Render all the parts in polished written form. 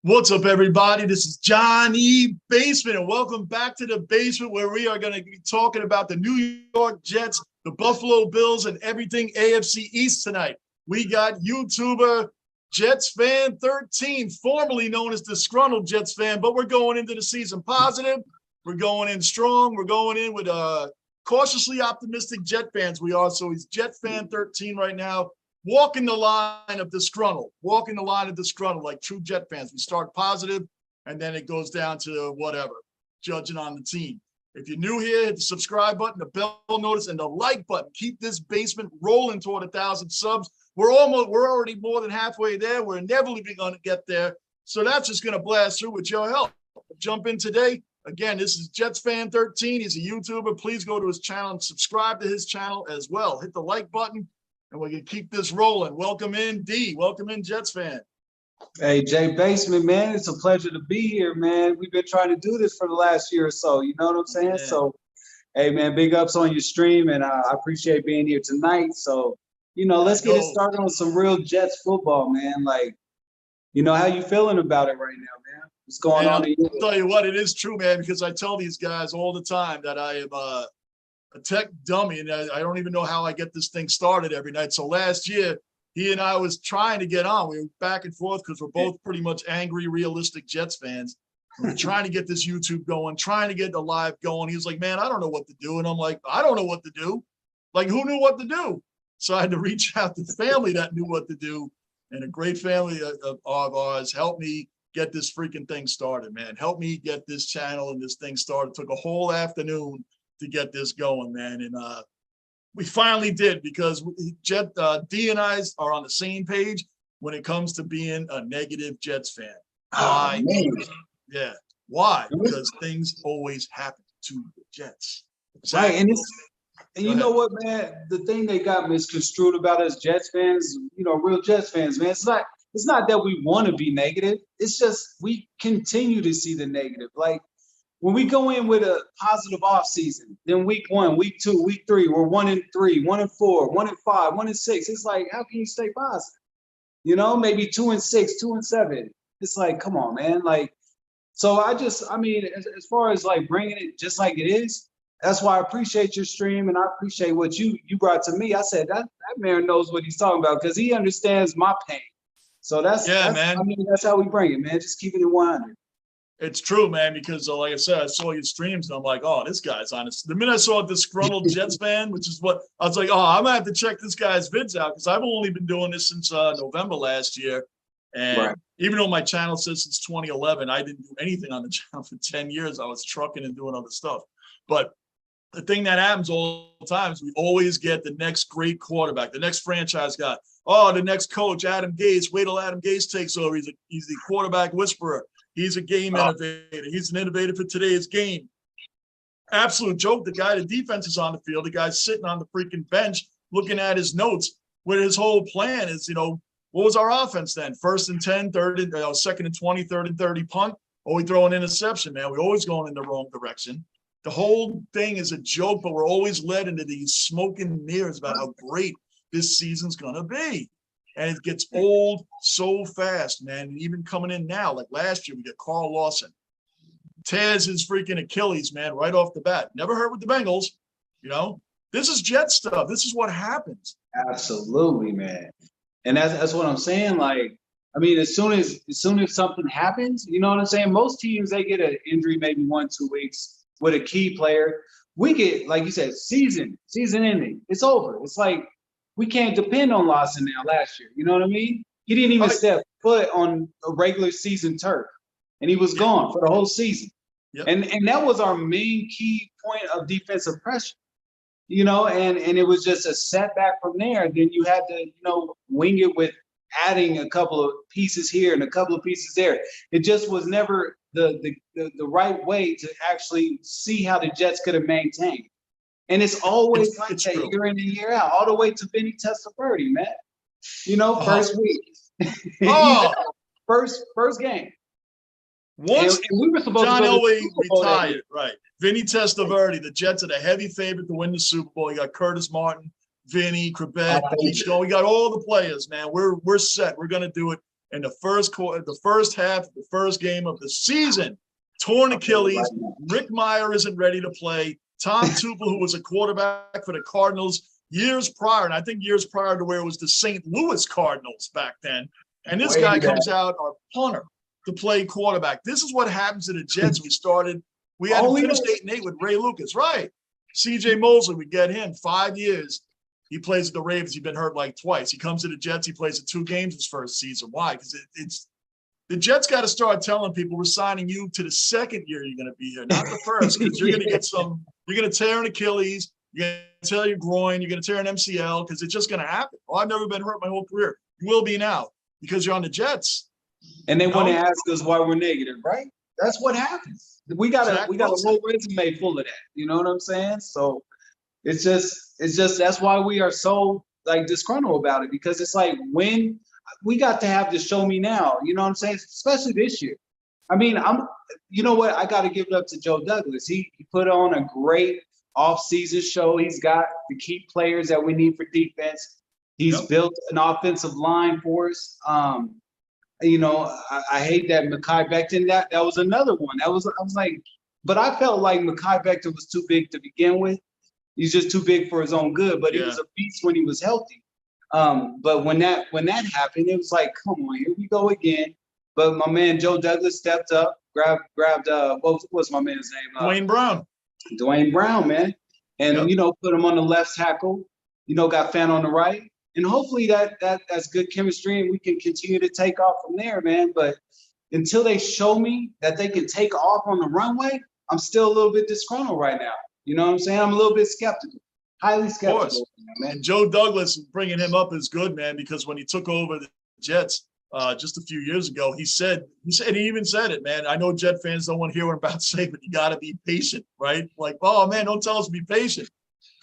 What's up, everybody? This is Johnny Basement, and welcome back to the basement where we are going to be talking about the New York Jets, the Buffalo Bills, and everything AFC East tonight. We got YouTuber Jets Fan 13, formerly known as Disgruntled Jets Fan, but we're going into the season positive. We're going in strong. We're going in with cautiously optimistic Jet fans we are. So he's Jet Fan 13 right now. Walking the line of disgruntled, like true Jet fans. We start positive, and then it goes down to whatever, judging on the team. If you're new here, hit the subscribe button, the bell notice, and the like button. Keep this basement rolling toward 1,000 subs. We're already more than halfway there. We're inevitably going to get there. So that's just going to blast through with your help. Jump in today. Again, this is Jets Fan 13. He's a YouTuber. Please go to his channel and subscribe to his channel as well. Hit the like button. And we can keep this rolling. Welcome in, D. Welcome in, Jets fan. Hey, Jay Basement, man. It's a pleasure to be here, man. We've been trying to do this for the last year or so. You know what I'm saying? Yeah. So, hey, man, big ups on your stream, and I appreciate being here tonight. So, let's get it started on some real Jets football, man. Like, how you feeling about it right now, man? What's going on? I'll tell you what, it is true, man, because I tell these guys all the time that I am a tech dummy, and I don't even know how I get this thing started every night. So last year, he and I was trying to get on. We were back and forth because we're both pretty much angry, realistic Jets fans. We're trying to get this YouTube going, trying to get the live going. He was like, man, I don't know what to do. And I'm like, I don't know what to do. Like, who knew what to do? So I had to reach out to family that knew what to do. And a great family of ours helped me get this freaking thing started, man. Help me get this channel and this thing started. It took a whole afternoon to get this going, man. And we finally did, because D and I are on the same page when it comes to being a negative Jets fan. Why? Yeah. Why? Because things always happen to the Jets. Exactly. Right. And you know what, man? The thing they got misconstrued about us Jets fans, real Jets fans, man, it's not that we want to be negative. It's just we continue to see the negative. Like, when we go in with a positive offseason, then week 1, week 2, week 3, we're 1-3, 1-4, 1-5, 1-6. It's like, how can you stay positive? Maybe 2-6, 2-7. It's like, come on, man. Like, so as far as like bringing it just like it is, that's why I appreciate your stream, and I appreciate what you brought to me. I said that man knows what he's talking about, because he understands my pain. So that's man. That's how we bring it, man. Just keeping it 100. It's true, man, because like I said, I saw your streams and I'm like, oh, this guy's honest. The minute I saw a disgruntled Jets fan, which is what I was like, oh, I'm going to have to check this guy's vids out, because I've only been doing this since November last year. And even though my channel says since 2011, I didn't do anything on the channel for 10 years. I was trucking and doing other stuff. But the thing that happens all the time is we always get the next great quarterback, the next franchise guy. Oh, the next coach, Adam Gase. Wait till Adam Gase takes over. He's the quarterback whisperer. He's a game innovator. He's an innovator for today's game. Absolute joke. The defense is on the field. The guy's sitting on the freaking bench looking at his notes, where his whole plan is, what was our offense then? 1st and 10, 2nd and 20, 3rd and 30 punt. Or we throw an interception, man. We're always going in the wrong direction. The whole thing is a joke, but we're always led into these smoking mirrors about how great this season's going to be. And it gets old so fast, man. And even coming in now, like last year, we got Carl Lawson. Tears his freaking Achilles, man, right off the bat. Never hurt with the Bengals, This is Jet stuff. This is what happens. Absolutely, man. And that's what I'm saying. Like, as soon as something happens, you know what I'm saying? Most teams, they get an injury maybe 1-2 weeks with a key player. We get, like you said, season ending. It's over. It's like, we can't depend on Lawson now last year. You know what I mean? He didn't even step foot on a regular season turf, and he was gone for the whole season. Yep. And that was our main key point of defensive pressure, and it was just a setback from there. Then you had to, wing it with adding a couple of pieces here and a couple of pieces there. It just was never the right way to actually see how the Jets could have maintained. And it's always like that true. Year in and year out, all the way to Vinny Testaverde, man. First week. First game. Once and we were supposed John to Elway retired, right. Vinny Testaverde, the Jets are the heavy favorite to win the Super Bowl. You got Curtis Martin, Vinny, Krebet, we got all the players, man. We're set. We're going to do it. in the first quarter, the first half, the first game of the season. Torn Achilles. Rick Meyer isn't ready to play. Tom Tuchel, who was a quarterback for the Cardinals years prior, and I think years prior to where it was the St. Louis Cardinals back then. And this guy comes out, our punter, to play quarterback. This is what happens to the Jets. We had to finish 8-8 with Ray Lucas, right? C.J. Mosley, we get him 5 years. He plays at the Ravens. He's been hurt like twice. He comes to the Jets. He plays in 2 games his first season. Why? Because it's the Jets got to start telling people we're signing you to the second year you're going to be here, not the first, because you're going to get some. You're going to tear an Achilles. You're going to tear your groin. You're going to tear an MCL because it's just going to happen. Oh, I've never been hurt my whole career. You will be now because you're on the Jets. And they want to ask us why we're negative, right? That's what happens. We got a whole resume full of that. You know what I'm saying? So it's just that's why we are so like disgruntled about it, because it's like when we got to have the show me now, you know what I'm saying? Especially this year. I mean, you know what? I got to give it up to Joe Douglas. He put on a great off-season show. He's got the key players that we need for defense. He's built an offensive line for us. You know, I hate that Mekhi Becton, that was another one. I was like, but I felt like Mekhi Becton was too big to begin with. He's just too big for his own good, but he was a beast when he was healthy. But when that happened, it was like, come on, here we go again. But my man Joe Douglas stepped up, grabbed what's my man's name? Dwayne Brown. Dwayne Brown, man. And you know, put him on the left tackle, you know, got Fan on the right. And hopefully that's good chemistry and we can continue to take off from there, man. But until they show me that they can take off on the runway, I'm still a little bit disgruntled right now. You know what I'm saying? I'm a little bit skeptical, highly skeptical. Man. And Joe Douglas, bringing him up is good, man, because when he took over the Jets just a few years ago, he even said it, man. I know Jet fans don't want to hear what I'm about to say, but you got to be patient, right? Like, oh, man, don't tell us to be patient.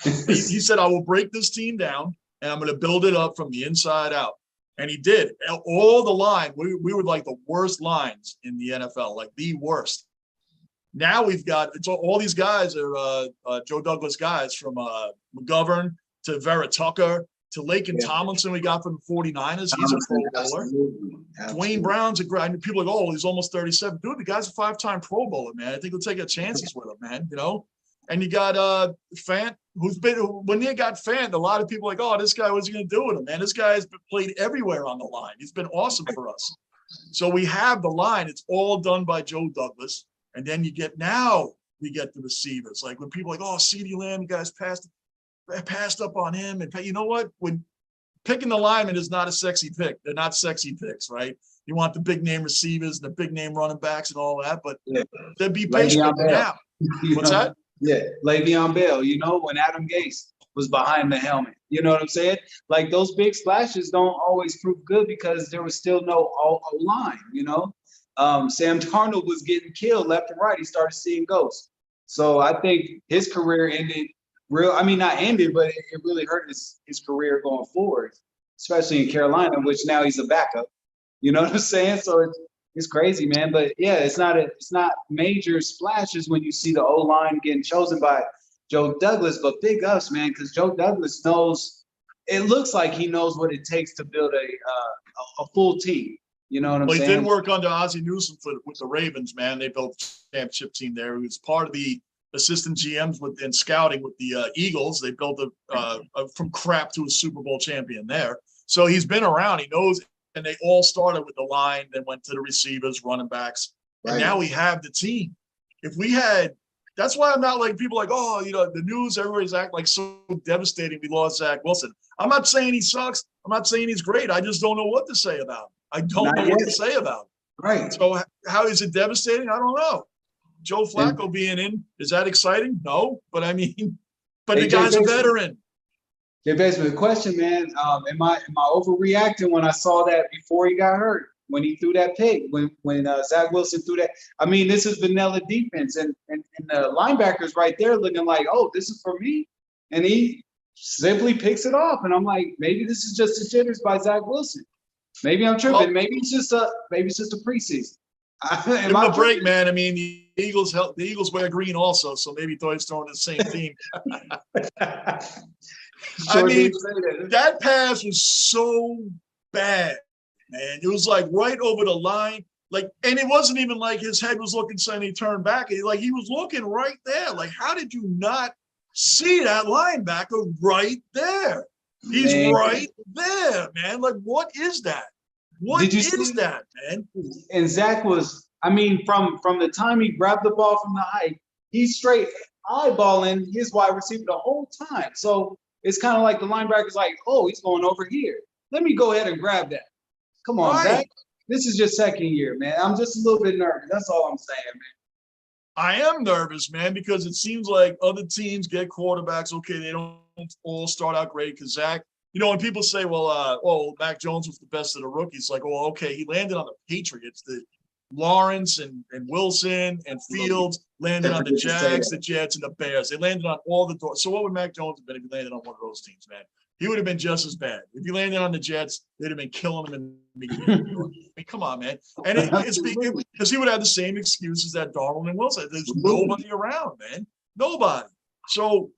He said, I will break this team down. And I'm going to build it up from the inside out. And he did. All the line, we were like the worst lines in the NFL, like the worst. Now we've got all these guys are Joe Douglas guys, from McGovern to Vera Tucker to Laken Tomlinson we got from the 49ers. He's a Pro Bowler. Dwayne Brown's a great. People are like, oh, he's almost 37. Dude, the guy's a 5-time Pro Bowler, man. I think we'll take our chances with him, man, you know? And you got Fant, when they got Fant, a lot of people are like, oh, this guy, what's he going to do with him, man? This guy has played everywhere on the line. He's been awesome for us. So we have the line. It's all done by Joe Douglas. And then we get the receivers. Like when people are like, oh, CeeDee Lamb, you guys passed up on him. And you know what? When picking the lineman is not a sexy pick. They're not sexy picks, right? You want the big name receivers, the big name running backs and all that. But they'd be patient now. What's that? Yeah, Le'Veon Bell, you know, when Adam Gase was behind the helmet. You know what I'm saying? Like those big splashes don't always prove good because there was still no O-line, you know? Sam Darnold was getting killed left and right. He started seeing ghosts. So I think his career ended not ended, but it really hurt his career going forward, especially in Carolina, which now he's a backup. You know what I'm saying? So it's crazy, man. But yeah, it's not major splashes when you see the O-line getting chosen by Joe Douglas, but big ups, man, because Joe Douglas knows. It looks like he knows what it takes to build a full team. You know what I'm saying? He did work under Ozzie Newsome with the Ravens, man. They built a championship team there. He was part of the assistant GMs and scouting with the Eagles. They built from crap to a Super Bowl champion there. So he's been around. He knows. And they all started with the line, then went to the receivers, running backs. And now we have the team. That's why I'm not like people like, oh, you know, the news, everybody's acting like so devastating. We lost Zach Wilson. I'm not saying he sucks. I'm not saying he's great. I just don't know what to say about him. I don't know what to say about him. Right. So how is it devastating? I don't know. Joe Flacco being in, is that exciting? No. But I mean, the guy's a veteran. They basically the question, man, am I overreacting when I saw that before he got hurt, when he threw that pick, when Zach Wilson threw that? I mean, this is vanilla defense, and the linebackers right there looking like, oh, this is for me, and he simply picks it off, and I'm like, maybe this is just the jitters by Zach Wilson. Maybe I'm tripping. Well, maybe it's just a preseason. Give him a break, man. I mean, the Eagles wear green also, so maybe he thought he was throwing the same team. I mean, that pass was so bad. man. It was like right over the line. Like, and it wasn't even like his head was looking so he turned back. He was looking right there. Like, how did you not see that linebacker right there? He's right there, man. Like, what is that? What is that, man? And Zach was, I mean, from the time he grabbed the ball from the height, he's straight eyeballing his wide receiver the whole time. So it's kind of like the linebacker's like, oh, he's going over here. Let me go ahead and grab that. Come on, Zach. This is your second year, man. I'm just a little bit nervous. That's all I'm saying, man. I am nervous, man, because it seems like other teams get quarterbacks. Okay, they don't all start out great because Zach, you know, when people say, well, Mac Jones was the best of the rookies, like, well, okay, he landed on the Patriots. The Lawrence and Wilson and Fields landed on the Jags, the Jets, and the Bears. They landed on all the doors. So what would Mac Jones have been if he landed on one of those teams, man? He would have been just as bad. If he landed on the Jets, they'd have been killing him in the beginning. I mean, come on, man. And it's because he would have the same excuses that Darnold and Wilson. There's nobody around, man. Nobody. So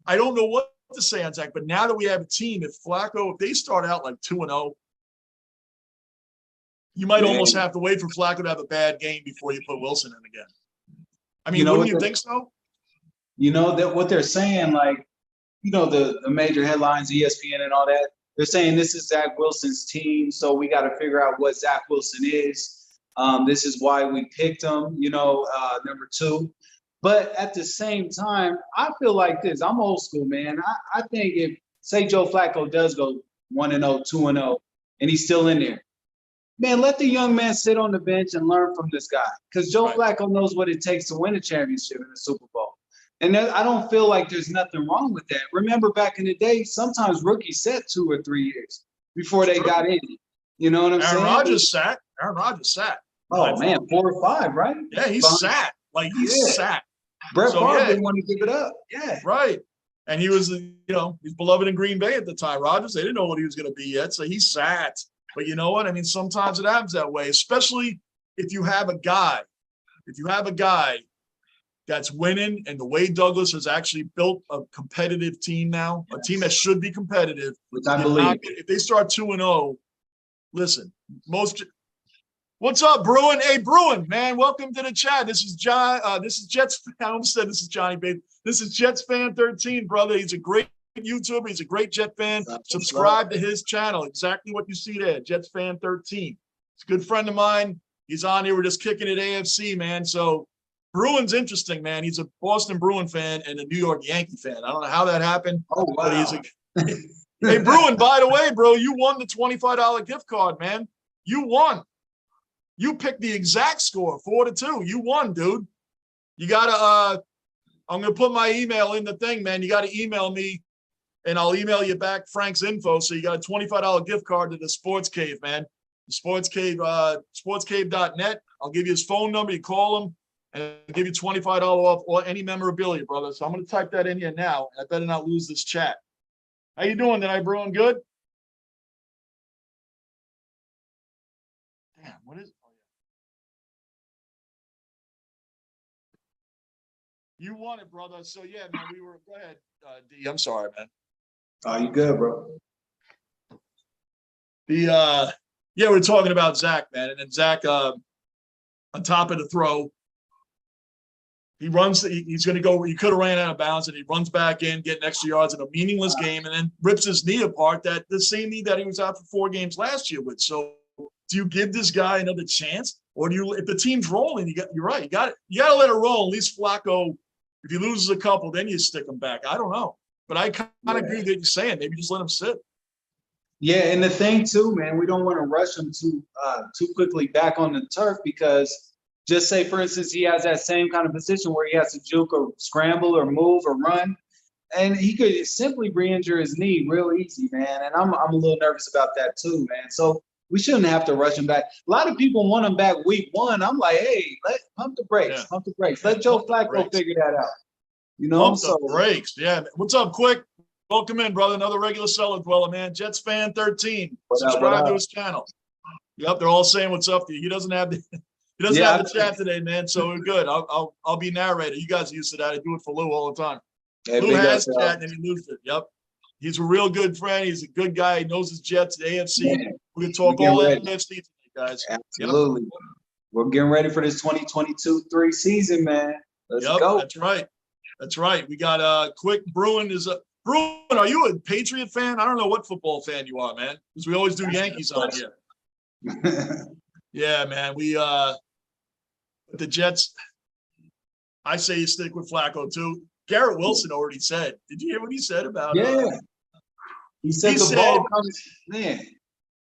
I don't know what to say on Zach, but now that we have a team, if they start out like 2-0, you might almost have to wait for Flacco to have a bad game before you put Wilson in again. I mean, wouldn't you think so? You know, that what they're saying, like, you know, the major headlines, ESPN and all that, they're saying this is Zach Wilson's team, so we got to figure out what Zach Wilson is. This is why we picked him, you know, number 2. But at the same time, I feel like this. I'm old school, man. I think if, say, Joe Flacco does go 1-0, 2-0, and he's still in there, man, let the young man sit on the bench and learn from this guy. Because Joe Flacco knows what it takes to win a championship in the Super Bowl. And I don't feel like there's nothing wrong with that. Remember back in the day, sometimes rookies sat 2 or 3 years before they got in. You know what I'm saying? Aaron Rodgers sat. Oh, man, 4 or 5, right? Yeah, he sat. Like, he sat. Brett Favre didn't want to give it up. Yeah. Right. And he was, you know, he's beloved in Green Bay at the time. Rodgers, they didn't know what he was going to be yet, so he sat. But you know what? I mean, sometimes it happens that way, especially if you have a guy. If you have a guy that's winning, and the way Douglas has actually built a competitive team now, a team that should be competitive. Which I believe. If they start 2-0, listen, what's up, Bruin? Hey, Bruin, man, welcome to the chat. This is John. This is Jets. I almost said this is Johnny Bates. This is Jets fan 13, brother. He's a great YouTuber. He's a great Jet fan. Subscribe to his channel. Exactly what you see there, Jets fan 13. He's a good friend of mine. He's on here. We're just kicking it AFC, man. So Bruin's interesting, man. He's a Boston Bruin fan and a New York Yankee fan. I don't know how that happened. Oh, wow. But he's hey, Bruin, by the way, bro, you won the $25 gift card, man. You won. You picked the exact score, 4-2. You won, dude. You got to I'm going to put my email in the thing, man. You got to email me, and I'll email you back Frank's info. So you got a $25 gift card to the Sports Cave, man. The Sports Cave, sportscave.net. I'll give you his phone number. You call him, and I'll give you $25 off or any memorabilia, brother. So I'm going to type that in here now. I better not lose this chat. How you doing tonight, Bruin? Good? Damn, what is it? You won it, brother. So, yeah, man, go ahead, D. I'm sorry, man. Oh, you good, bro. We're talking about Zach, man. And then Zach, on top of the throw, he runs, he's going to go, he could have ran out of bounds, and he runs back in, getting extra yards in a meaningless game, and then rips his knee apart, the same knee that he was out for 4 games last year with. So do you give this guy another chance? Or do you, if the team's rolling, you're right. You got to let it roll. At least Flacco, if he loses a couple, then you stick him back. I don't know. But I kind of agree with what you're saying. Maybe just let him sit. Yeah, and the thing too, man, we don't want to rush him too quickly back on the turf, because just say, for instance, he has that same kind of position where he has to juke or scramble or move or run, and he could simply re-injure his knee real easy, man. And I'm a little nervous about that too, man. So we shouldn't have to rush him back. A lot of people want him back week 1. I'm like, hey, pump the brakes. Let Joe Flacco figure that out. You know, pump the brakes. Yeah. What's up, Quick? Welcome in, brother. Another regular cellar dweller, man. Jets fan 13. Subscribe to his channel. Yep, they're all saying what's up to you. He doesn't have the chat today, man. So we're good. I'll be narrator. You guys are used to that. I do it for Lou all the time. Hey, Lou has chat and he loses it. Yep. He's a real good friend. He's a good guy. He knows his Jets, the AFC. We can talk all AFC tonight, guys. Absolutely. Yep. We're getting ready for this 2022-3 season, man. Let's go. That's right. That's right. We got quick. Bruin is a Bruin. Are you a Patriot fan? I don't know what football fan you are, man, because we always do Yankees on here. Yeah, man. We the Jets. I say you stick with Flacco too. Garrett Wilson already said. Did you hear what he said about? Yeah. He said ball comes, man.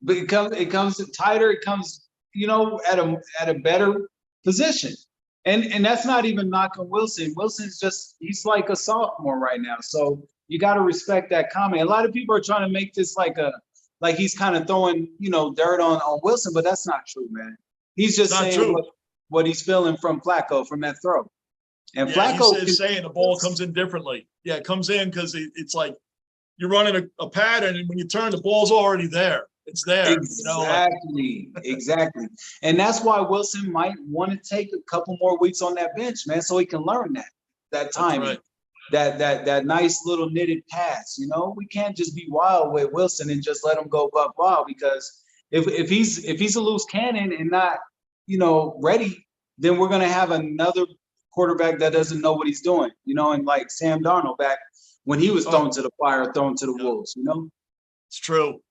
But it comes tighter. It comes, at a better position. And that's not even knocking Wilson. Wilson's he's like a sophomore right now. So you got to respect that comment. A lot of people are trying to make this like he's kind of throwing, dirt on Wilson, but that's not true, man. He's just saying what he's feeling from Flacco from that throw. And Flacco is saying the ball comes in differently. Yeah, it comes in because it's like you're running a pattern, and when you turn, the ball's already there. It's there. Exactly. Exactly. And that's why Wilson might want to take a couple more weeks on that bench, man, so he can learn that timing, that nice little knitted pass. We can't just be wild with Wilson and just let him go blah blah, because if he's a loose cannon and not, ready, then we're gonna have another quarterback that doesn't know what he's doing, and like Sam Darnold back when he was thrown to the fire, thrown to the wolves, It's true.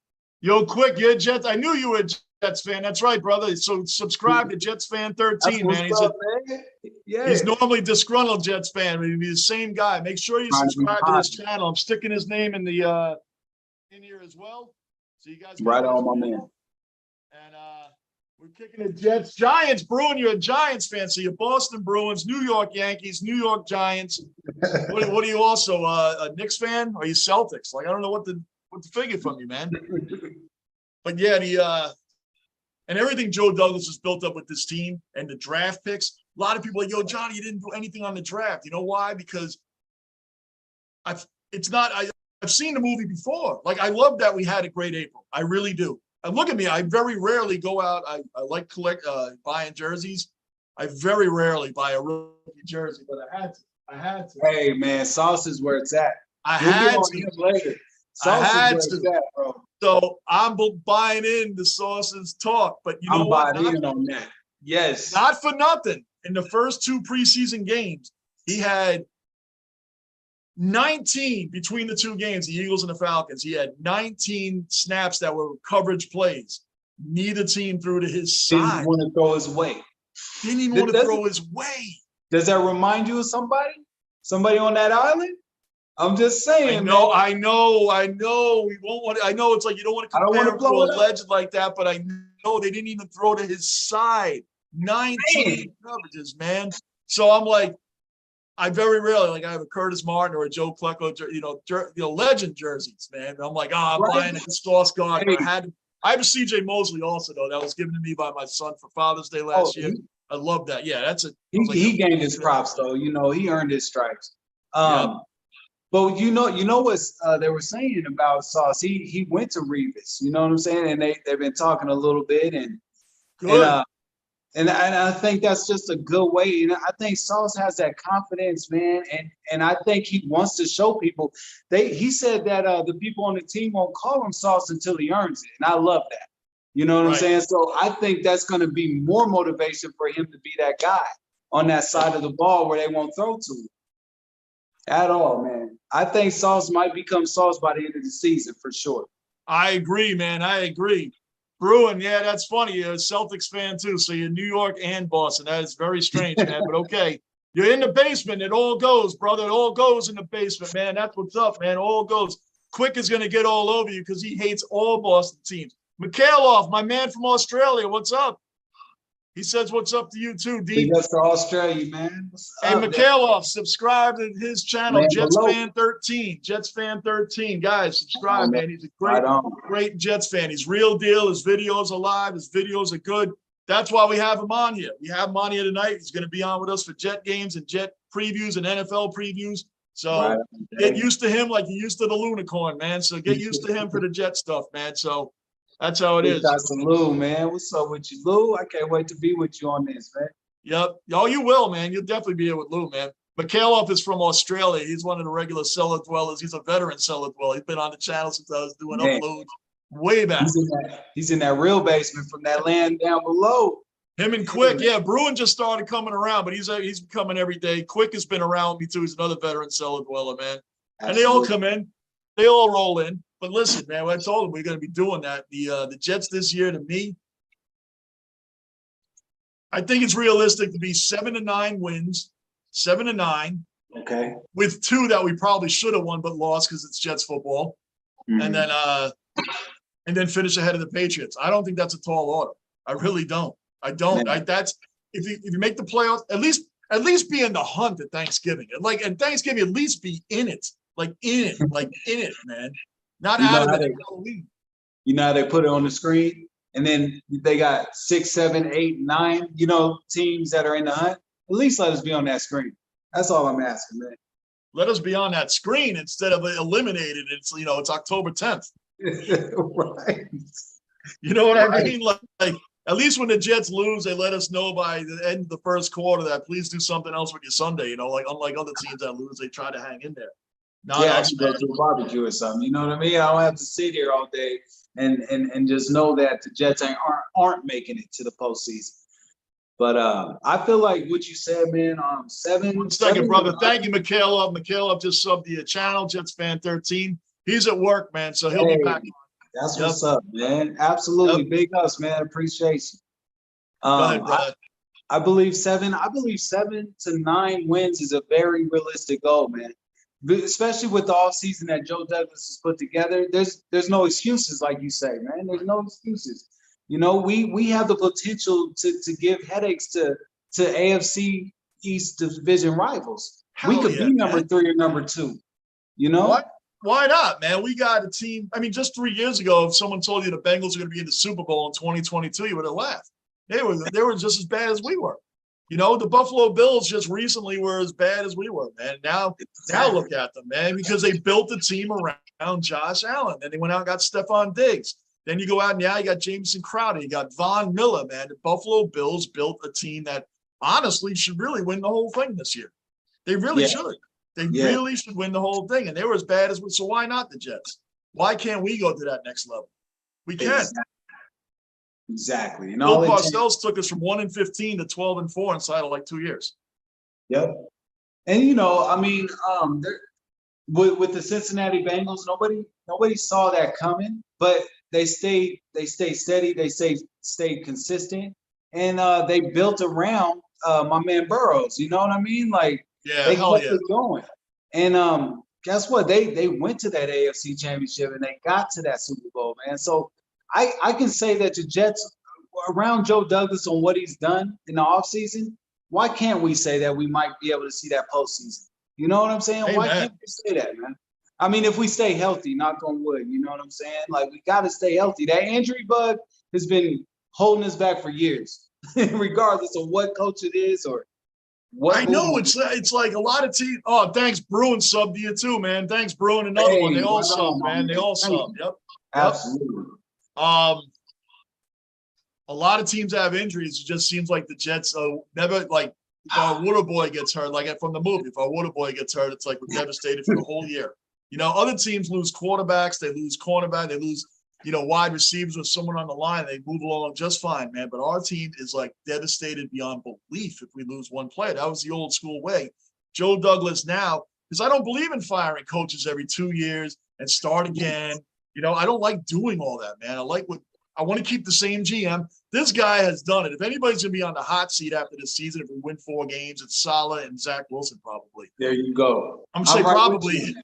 Yo, quick, you're a Jets. I knew you were a Jets fan. That's right, brother. So subscribe to Jets Fan 13, man. He's normally disgruntled Jets fan, but he's the same guy. Make sure you subscribe to his channel. I'm sticking his name in the in here as well. So you guys right on, my man. And we're kicking the Jets. Giants, Bruin, you're a Giants fan. So you're Boston Bruins, New York Yankees, New York Giants. What are you also, a Knicks fan? Or are you Celtics? Like, I don't know what to figure from you, man. But yeah, and everything Joe Douglas has built up with this team and the draft picks. A lot of people are like, yo, Johnny, you didn't do anything on the draft. You know why? Because I've seen the movie before. Like, I love that we had a great April. I really do. And look at me. I very rarely go out. I like buying jerseys. I very rarely buy a rookie jersey, but I had to. Hey, man, sauce is where it's at. I had to. Later. I had to, bro. So I'm buying in the Sauce's talk, but you know what? I'm buying in on that. Yes. Not for nothing. In the first 2 preseason games, he had 19 between the 2 games, the Eagles and the Falcons. He had 19 snaps that were coverage plays. Neither team threw to his side. Didn't want to throw his way. Didn't even want to throw his way. Does that remind you of somebody? Somebody on that island? I'm just saying. I know. We won't want. I know it's like you don't want to compare him to a legend like that, but I know they didn't even throw to his side. 19 coverages, man. So I'm like, I very rarely I have a Curtis Martin or a Joe Klecko, legend jerseys, man. I'm like, I'm buying a Sauce Gardner. I have a CJ Mosley also though that was given to me by my son for Father's Day last year. I love that. Yeah, that's it. He gained his props though. He earned his stripes. But you know what they were saying about Sauce? He went to Revis, you know what I'm saying? And they've been talking a little bit and I think that's just a good way. And I think Sauce has that confidence, man. And I think he wants to show people. He said that the people on the team won't call him Sauce until he earns it. And I love that. You know what I'm saying? So I think that's going to be more motivation for him to be that guy on that side of the ball where they won't throw to him. At all, man. I think Sauce might become Sauce by the end of the season for sure. I agree, man. I agree. Bruin, yeah, that's funny. You're a Celtics fan too, so you're New York and Boston. That is very strange, man. But okay, you're in the basement. It all goes, brother. It all goes in the basement, man. That's what's up, man. All goes. Quick is going to get all over you because he hates all Boston teams. Mikhailov, my man from Australia, what's up? He says, what's up to you too, Dean? That's for Australia, man. Hey, Mikhailov, subscribe to his channel, man, Jets Fan 13. Jets Fan 13. Guys, subscribe, man. He's a great Jets fan. He's real deal. His videos are live. His videos are good. That's why we have him on here. We have him on here tonight. He's going to be on with us for Jet games and Jet previews and NFL previews. So get used to him like you used to the Lunicorn, man. So get used to him for the Jet stuff, man. So that's how it is. Shout to Lou, man. What's up with you, Lou? I can't wait to be with you on this, man. Yep. Oh, you will, man. You'll definitely be here with Lou, man. Mikhailov is from Australia. He's one of the regular cellar dwellers. He's a veteran cellar dweller. He's been on the channel since I was doing uploads Way back. He's in that real basement from that land down below. Him and Quick, yeah. Bruin just started coming around, but he's coming every day. Quick has been around me too. He's another veteran cellar dweller, man. Absolutely. And they all come in, they all roll in. But listen, man, I told them we're going to be doing that. The Jets this year, to me, I think it's realistic to be 7-9 wins, 7-9. Okay. With 2 that we probably should have won but lost because it's Jets football, and then finish ahead of the Patriots. I don't think that's a tall order. I really don't. I don't. That's if you make the playoffs, at least be in the hunt at Thanksgiving. And Thanksgiving, at least be in it, in it, man. Not out of it. Halloween. You know how they put it on the screen, and then they got 6, 7, 8, 9. Teams that are in the hunt. At least let us be on that screen. That's all I'm asking, man. Let us be on that screen instead of eliminated. It's it's October 10th. Right. You know what I mean? Like at least when the Jets lose, they let us know by the end of the first quarter that please do something else with your Sunday. Unlike other teams that lose, they try to hang in there. I should go to a barbecue or something. You know what I mean? I don't have to sit here all day and just know that the Jets aren't making it to the postseason. But I feel like what you said, man. 7. 1 second, brother. Thank you, Mikhail. Mikhail just subbed the channel. Jets fan 13. He's at work, man, so he'll be back. That's what's up, man. Absolutely, big ups, man. Appreciation. Go ahead, brother. I believe 7 to 9 wins is a very realistic goal, man. Especially with the offseason that Joe Douglas has put together. There's no excuses, like you say, man. There's no excuses. We have the potential to give headaches to AFC East division rivals. We could be number 3 or number 2. What? Why not, man? We got a team. I mean, just 3 years ago, if someone told you the Bengals are going to be in the Super Bowl in 2022, you would have laughed. They were just as bad as we were. The Buffalo Bills just recently were as bad as we were, man. Now look at them, man, because they built the team around Josh Allen. Then they went out and got Stephon Diggs. Then you go out and you got Jameson Crowder. You got Von Miller, man. The Buffalo Bills built a team that honestly should really win the whole thing this year. They really should. They really should win the whole thing. And they were as bad as we. So why not the Jets? Why can't we go to that next level? We can. Exactly. Bill Parcells took us from 1-15 to 12-4 inside of 2 years. Yep. And with the Cincinnati Bengals, nobody saw that coming, but they stayed steady, they stayed consistent, and they built around my man Burrows. You know what I mean? They kept it going. And guess what? They went to that AFC Championship and they got to that Super Bowl, man. So I can say that the Jets around Joe Douglas on what he's done in the offseason, why can't we say that we might be able to see that postseason? You know what I'm saying? Amen. Why can't we say that, man? I mean, if we stay healthy, knock on wood, you know what I'm saying? We got to stay healthy. That injury bug has been holding us back for years, regardless of what coach it is or what. I know it's like a lot of teams. Oh, thanks, Bruin subbed to you too, man. Thanks, Bruin. Another one. They all sub, man. They all sub. Yep. Absolutely. A lot of teams have injuries. It just seems like the Jets never if our Water Boy gets hurt, from the movie, if our Water Boy gets hurt, it's like we're devastated for the whole year. Other teams lose quarterbacks, they lose cornerback, they lose, wide receivers with someone on the line. They move along just fine, man. But our team is devastated beyond belief if we lose one player. That was the old school way. Joe Douglas now, because I don't believe in firing coaches every 2 years and start again. I don't like doing all that, man. I want to keep the same GM. This guy has done it. If anybody's going to be on the hot seat after this season, if we win 4 games, it's Saleh and Zach Wilson probably. There you go. I'm saying probably.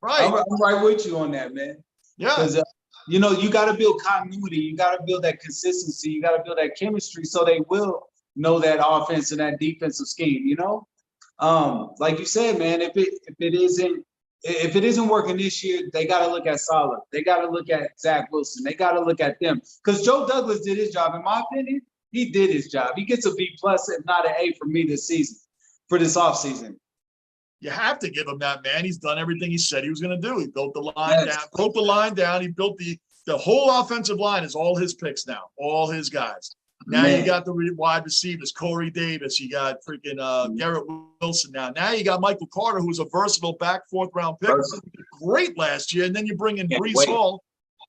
Right. I'm right with you on that, man. Yeah. Because, you got to build continuity. You got to build that consistency. You got to build that chemistry so they will know that offense and that defensive scheme, Like you said, man, if it isn't working this year, they got to look at Saleh. They got to look at Zach Wilson. They got to look at them. Because Joe Douglas did his job. In my opinion, he did his job. He gets a B+, if not an A for me this season, for this offseason. You have to give him that, man. He's done everything he said he was going to do. He built the line down, broke the line down. He built the whole offensive line is all his picks now, all his guys. Now you got the wide receivers, Corey Davis. You got freaking Garrett Wilson now. Now you got Michael Carter, who's a versatile back 4th-round pick. Great last year. And then you bring in Breece Hall.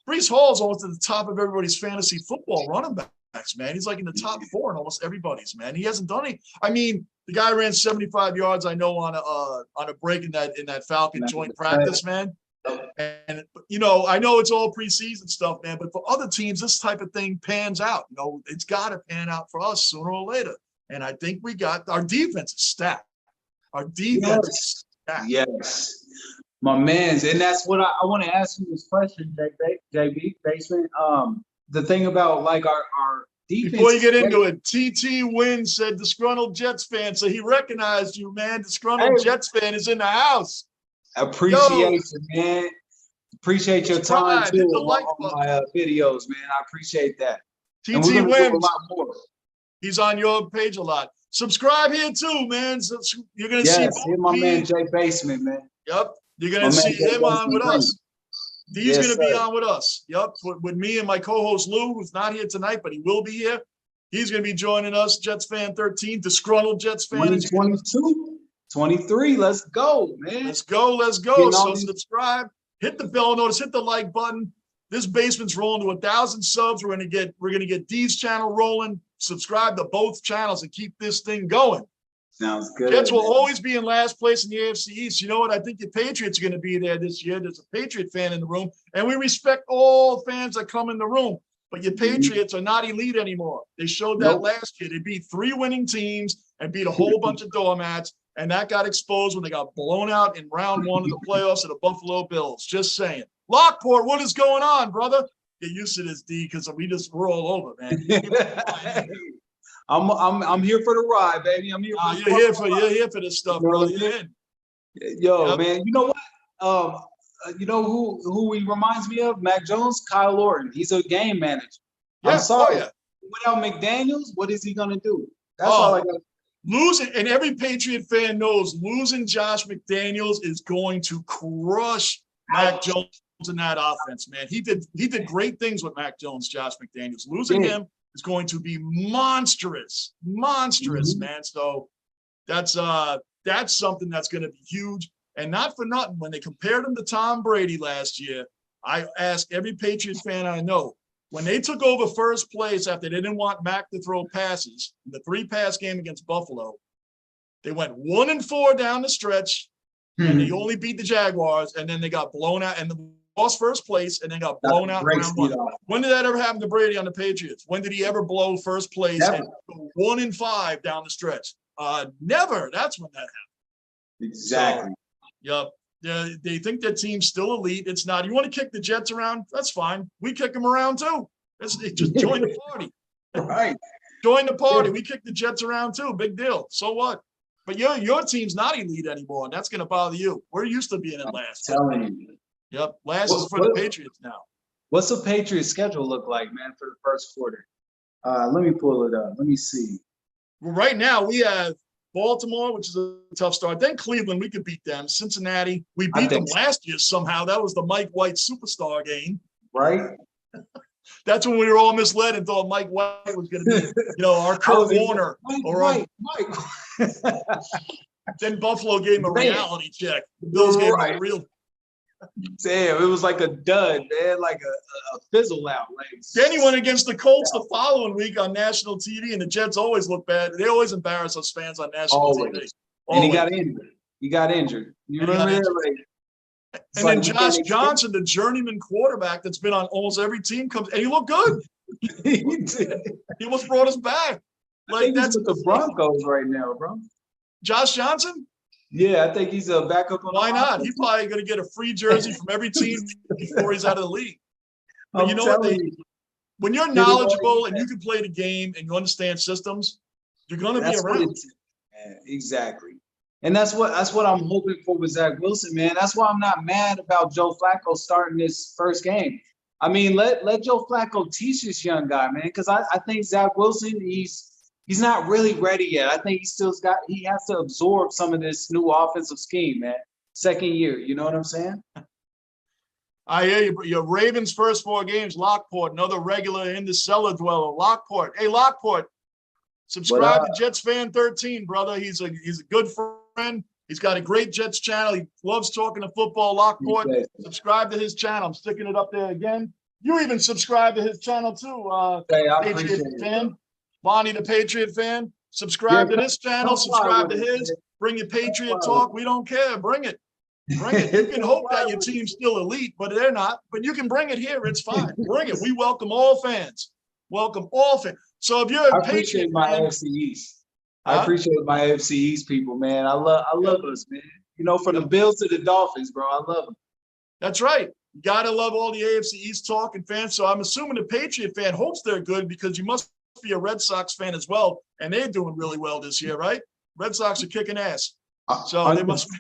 Brees Hall's almost at the top of everybody's fantasy football running backs, man. He's like in the top 4 in almost everybody's, man. He hasn't done any. I mean, the guy ran 75 yards, I know, on a break in that Falcon joint practice, man. And you know, I know it's all preseason stuff, man, but for other teams, this type of thing pans out. You know, it's got to pan out for us sooner or later. And I think we got our defense is stacked. Our defense is stacked. Yes. My man's, and that's what I want to ask you this question, JB Basement. The thing about like our defense. Before you get into it, TT Wynn said disgruntled Jets fan, so he recognized you, man. Disgruntled Jets fan is in the house. Appreciate you, man. Appreciate your time too on my videos, man. I appreciate that. TT Wynn, a lot more. He's on your page a lot. Subscribe here too, man. So you're gonna see my man Jay Basement, man. Yep. You're going to see him on with us. He's going to be on with us. Yep. With me and my co-host Lou, who's not here tonight, but he will be here. He's going to be joining us, Jets Fan 13, disgruntled Jets fan. 2022, 23. Let's go, man. Let's go. So subscribe, hit the bell notice, hit the like button. This basement's rolling to 1,000 subs. We're going to get Dee's channel rolling. Subscribe to both channels and keep this thing going. Sounds good. Jets will always be in last place in the AFC East. You know what? I think the Patriots are going to be there this year. There's a Patriot fan in the room, and we respect all fans that come in the room. But your Patriots are not elite anymore. They showed that last year. They beat 3 winning teams and beat a whole bunch of doormats, and that got exposed when they got blown out in round 1 of the playoffs of the Buffalo Bills. Just saying. Lockport, what is going on, brother? Get used to this, D, because we're all over, man. I'm here for the ride, baby. I'm here. You're here for this stuff, brother. Yo, man. You know what? You know who he reminds me of? Mac Jones, Kyle Orton. He's a game manager. I'm sorry. Without McDaniels, what is he gonna do? That's all I got. Losing, and every Patriot fan knows losing Josh McDaniels is going to crush Mac Jones in that offense, man. He did great things with Mac Jones, Josh McDaniels. Losing him is going to be monstrous, man. So that's something that's going to be huge. And not for nothing, when they compared him to Tom Brady last year, I asked every Patriots fan I know, when they took over first place after they didn't want Mac to throw passes in the 3-pass game against Buffalo, they went 1-4 down the stretch, and they only beat the Jaguars, and then they got blown out and lost first place, and then got blown out in round 1. When did that ever happen to Brady on the Patriots? When did he ever blow first place and go 1-5 down the stretch? Never. That's when that happened. Exactly. So, they think their team's still elite. It's not. You want to kick the Jets around? That's fine. We kick them around too. Just join the party. Right. Join the party. We kick the Jets around too. Big deal. So what? But your team's not elite anymore, and that's going to bother you. We're used to being in last. I'm telling you. Yep. Last is for the Patriots now. What's the Patriots schedule look like, man, for the first quarter? Let me pull it up. Let me see. Well, right now we have Baltimore, which is a tough start. Then Cleveland, we could beat them. Cincinnati, we beat them last year somehow. That was the Mike White superstar game. Right. That's when we were all misled and thought Mike White was going to be, our Kurt Warner. Mike. Then Buffalo gave him a reality check. The Bills gave him a real. Damn, it was like a dud, man, like a fizzle out. Like, then he went against the Colts the following week on national TV, and the Jets always look bad. They always embarrass us fans on national TV. And he got injured. You remember that? And then Josh Johnson, the journeyman quarterback that's been on almost every team, comes and he looked good. He almost brought us back. Like that's with the Broncos right now, bro. Josh Johnson? Yeah, I think he's a backup on. Why not? He's probably going to get a free jersey from every team before he's out of the league. But you know what? When you're knowledgeable and you can play the game and you understand systems, you're going to be around. Exactly. And that's what I'm hoping for with Zach Wilson, man. That's why I'm not mad about Joe Flacco starting this first game. I mean, let Joe Flacco teach this young guy, man, because I think Zach Wilson, he's not really ready yet. I think he has to absorb some of this new offensive scheme, man. Second year, you know what I'm saying? I hear you. Your Ravens' first 4 games, Lockport, another regular in the cellar dweller. Lockport. Hey, Lockport, subscribe to Jets Fan 13, brother. He's a good friend. He's got a great Jets channel. He loves talking to football. Lockport, subscribe to his channel. I'm sticking it up there again. You even subscribe to his channel too, Hey, I Patriot appreciate it. fan. Bonnie the Patriot fan. Subscribe to this channel, subscribe to his. It. Bring your Patriot talk. We don't care. Bring it. Bring it. You can hope that your team's still elite, but they're not. But you can bring it here. It's fine. Bring it. We welcome all fans. Welcome all fans. So if you're a Patriot my fan, AFC East. I appreciate my AFC East people, man. I love us, man. You know, from the Bills to the Dolphins, bro. I love them. That's right. You gotta love all the AFC East talking fans. So I'm assuming the Patriot fan hopes they're good because you must be a Red Sox fan as well, and they're doing really well this year, right? Red Sox are kicking ass. So they must be.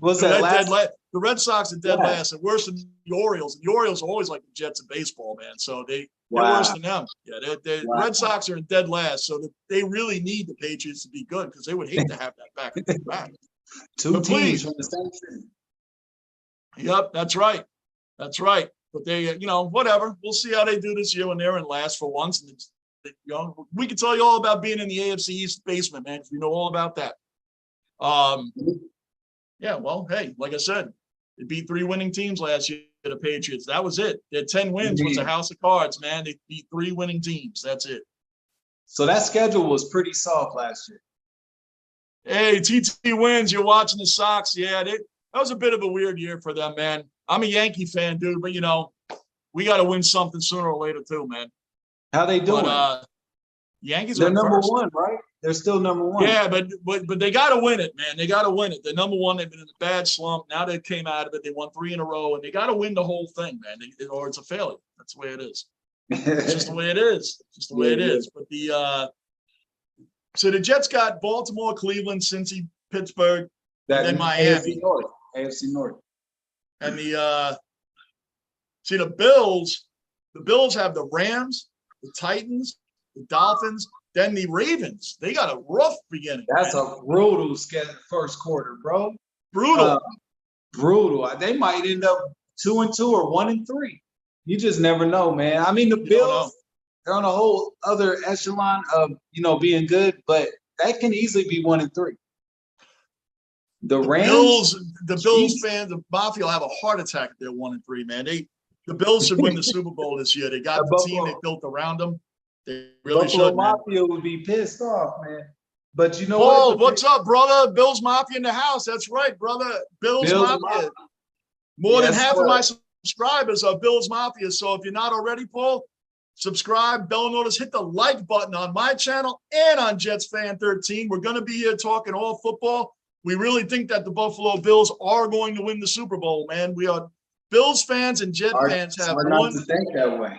What's that last? The Red Sox are dead last and worse than the Orioles. And the Orioles are always like the Jets of baseball, man. So they're worse than them. Yeah, the Red Sox are in dead last. So they really need the Patriots to be good because they would hate to have that back. Two teams from the same city. Yep, that's right. That's right. But they, whatever. We'll see how they do this year when they're in last for once. And we can tell you all about being in the AFC East basement, man. If you know all about that. Yeah, well, hey, like I said, they beat 3 winning teams last year, the Patriots. That was it. Their 10 wins was a house of cards, man. They beat 3 winning teams. That's it. So that schedule was pretty soft last year. Hey, TT wins. You're watching the Sox. Yeah, that was a bit of a weird year for them, man. I'm a Yankee fan, dude, but, we got to win something sooner or later, too, man. How they doing? Yankees They're are number first. 1, right? They're still number 1. Yeah, but they got to win it, man. They got to win it. They're number 1. They've been in a bad slump. Now they came out of it. They won 3 in a row, and they got to win the whole thing, man. Or it's a failure. That's the way it is. It's just the way it is. It's just the way it is. But so the Jets got Baltimore, Cleveland, Cincy, Pittsburgh, and then Miami. AFC North. And the Bills. The Bills have the Rams, the Titans, the Dolphins. Then the Ravens, they got a rough beginning. That's a brutal first quarter, bro. Brutal. Brutal. They might end up 2-2 or 1-3. You just never know, man. I mean, the Bills, they're on a whole other echelon of, being good, but that can easily be 1-3. The Rams, the Bills fans, the Mafia will have a heart attack if they're 1-3, man. The Bills should win the Super Bowl this year. They got the team they built around them. They really should. Mafia would be pissed off, man. But you know what? What's up, brother? Bills Mafia in the house. That's right, brother. Bills Mafia. More than half of my subscribers are Bills Mafia. So if you're not already, Paul, subscribe, bell notice, hit the like button on my channel and on Jets Fan 13. We're going to be here talking all football. We really think that the Buffalo Bills are going to win the Super Bowl, man. We are Bills fans and Jet fans have one. It's hard not to think that way.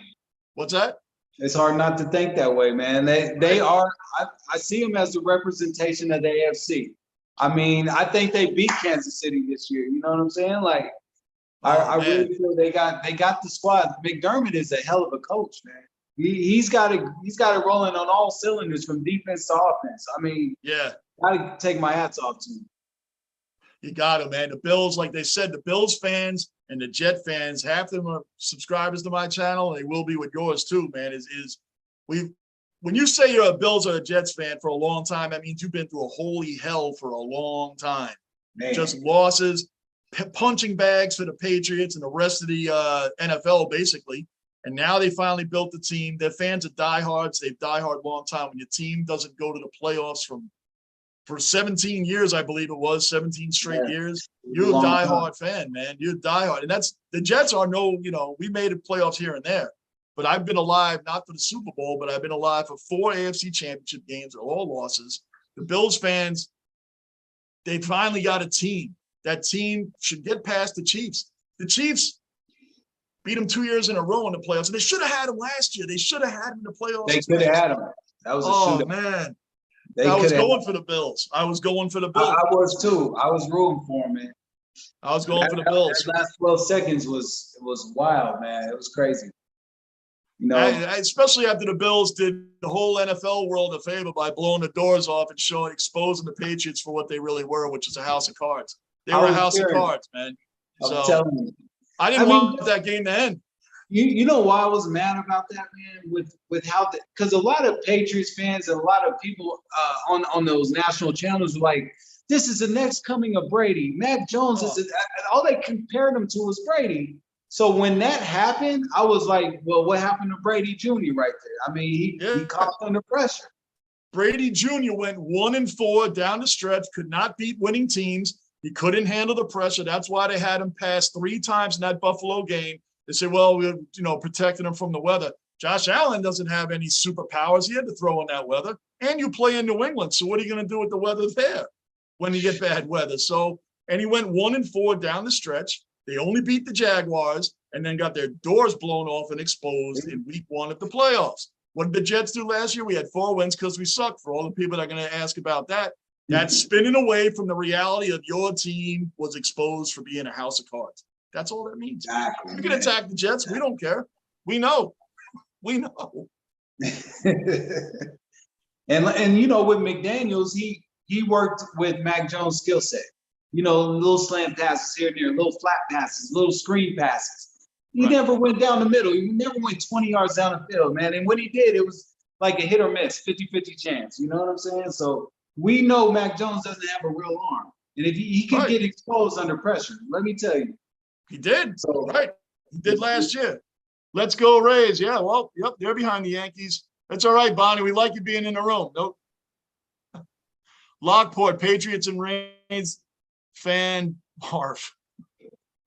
What's that? It's hard not to think that way, man. They are. I see them as the representation of the AFC. I mean, I think they beat Kansas City this year. You know what I'm saying? Like, I really feel they got the squad. McDermott is a hell of a coach, man. He's got it rolling on all cylinders from defense to offense. I mean, gotta take my hats off to him. You got it, man. The Bills, like they said, the Bills fans and the Jet fans, half of them are subscribers to my channel, and they will be with yours too, man. When you say you're a Bills or a Jets fan for a long time, that means you've been through a holy hell for a long time. Man. Just losses, punching bags for the Patriots and the rest of the NFL, basically. And now they finally built the team. Their fans are diehards. They've diehard long time. When your team doesn't go to the playoffs for 17 years, I believe it was, 17 straight years. You're a diehard fan, man. You're diehard. And the Jets are we made it playoffs here and there. But I've been alive, not for the Super Bowl, but I've been alive for 4 AFC championship games, all losses. The Bills fans, they finally got a team. That team should get past the Chiefs. The Chiefs beat them 2 years in a row in the playoffs. And they should have had them last year. They should have had them in the playoffs. They could have had them. That was a shootout. Man. I was going for the Bills. I was going for the Bills. I was too. I was rooting for them, man. I was going for the Bills. That last 12 seconds was wild, man. It was crazy. Especially after the Bills did the whole NFL world a favor by blowing the doors off and exposing the Patriots for what they really were, which is a house of cards. They were a house of cards, man. I'm telling you. I didn't want that game to end. You know why I was mad about that, man? With how because a lot of Patriots fans and a lot of people on those national channels were like, "This is the next coming of Brady." Mac Jones is all they compared him to was Brady. So when that happened, I was like, well, what happened to Brady Jr. right there? I mean, he caught under pressure. Brady Jr. went 1-4 down the stretch, could not beat winning teams. He couldn't handle the pressure. That's why they had him pass 3 times in that Buffalo game. They said, well, we're protecting him from the weather. Josh Allen doesn't have any superpowers. He had to throw in that weather. And you play in New England. So what are you going to do with the weather there when you get bad weather? So, and he went 1-4 down the stretch. They only beat the Jaguars and then got their doors blown off and exposed in week 1 of the playoffs. What did the Jets do last year? We had 4 wins because we sucked. For all the people that are going to ask about that, that's spinning away from the reality of your team was exposed for being a house of cards. That's all that means. Exactly, you can attack the Jets. We don't care. We know. We know. and you know, with McDaniels, he worked with Mac Jones' skill set. You know, little slant passes here and there, little flat passes, little screen passes. He never went down the middle. He never went 20 yards down the field, man. And when he did, it was like a hit or miss, 50-50 chance. You know what I'm saying? So we know Mac Jones doesn't have a real arm. And if he can get exposed under pressure, let me tell you. He did. So, he did last year. Let's go Rays. Yeah, well, yep, they're behind the Yankees. That's all right, Bonnie. We like you being in the room. Nope. Lockport, Patriots and Rays fan barf.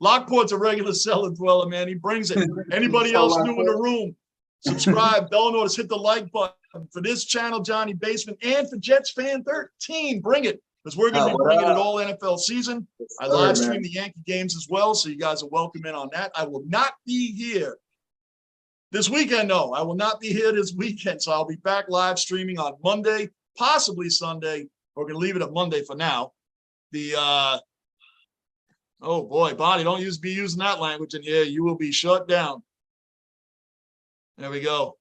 Lockport's a regular cellar dweller, man. He brings it. Anybody else new in the room, subscribe, bell notice, hit the like button for this channel, Johnny Basement, and for Jets Fan 13. Bring it, because we're going to be bringing it all NFL season. I live stream the Yankee games as well, so you guys are welcome in on that. I will not be here this weekend, no. I will not be here this weekend, so I'll be back live streaming on Monday, possibly Sunday. We're going to leave it at Monday for now. Oh boy, Bonnie, don't be using that language in here. You will be shut down. There we go.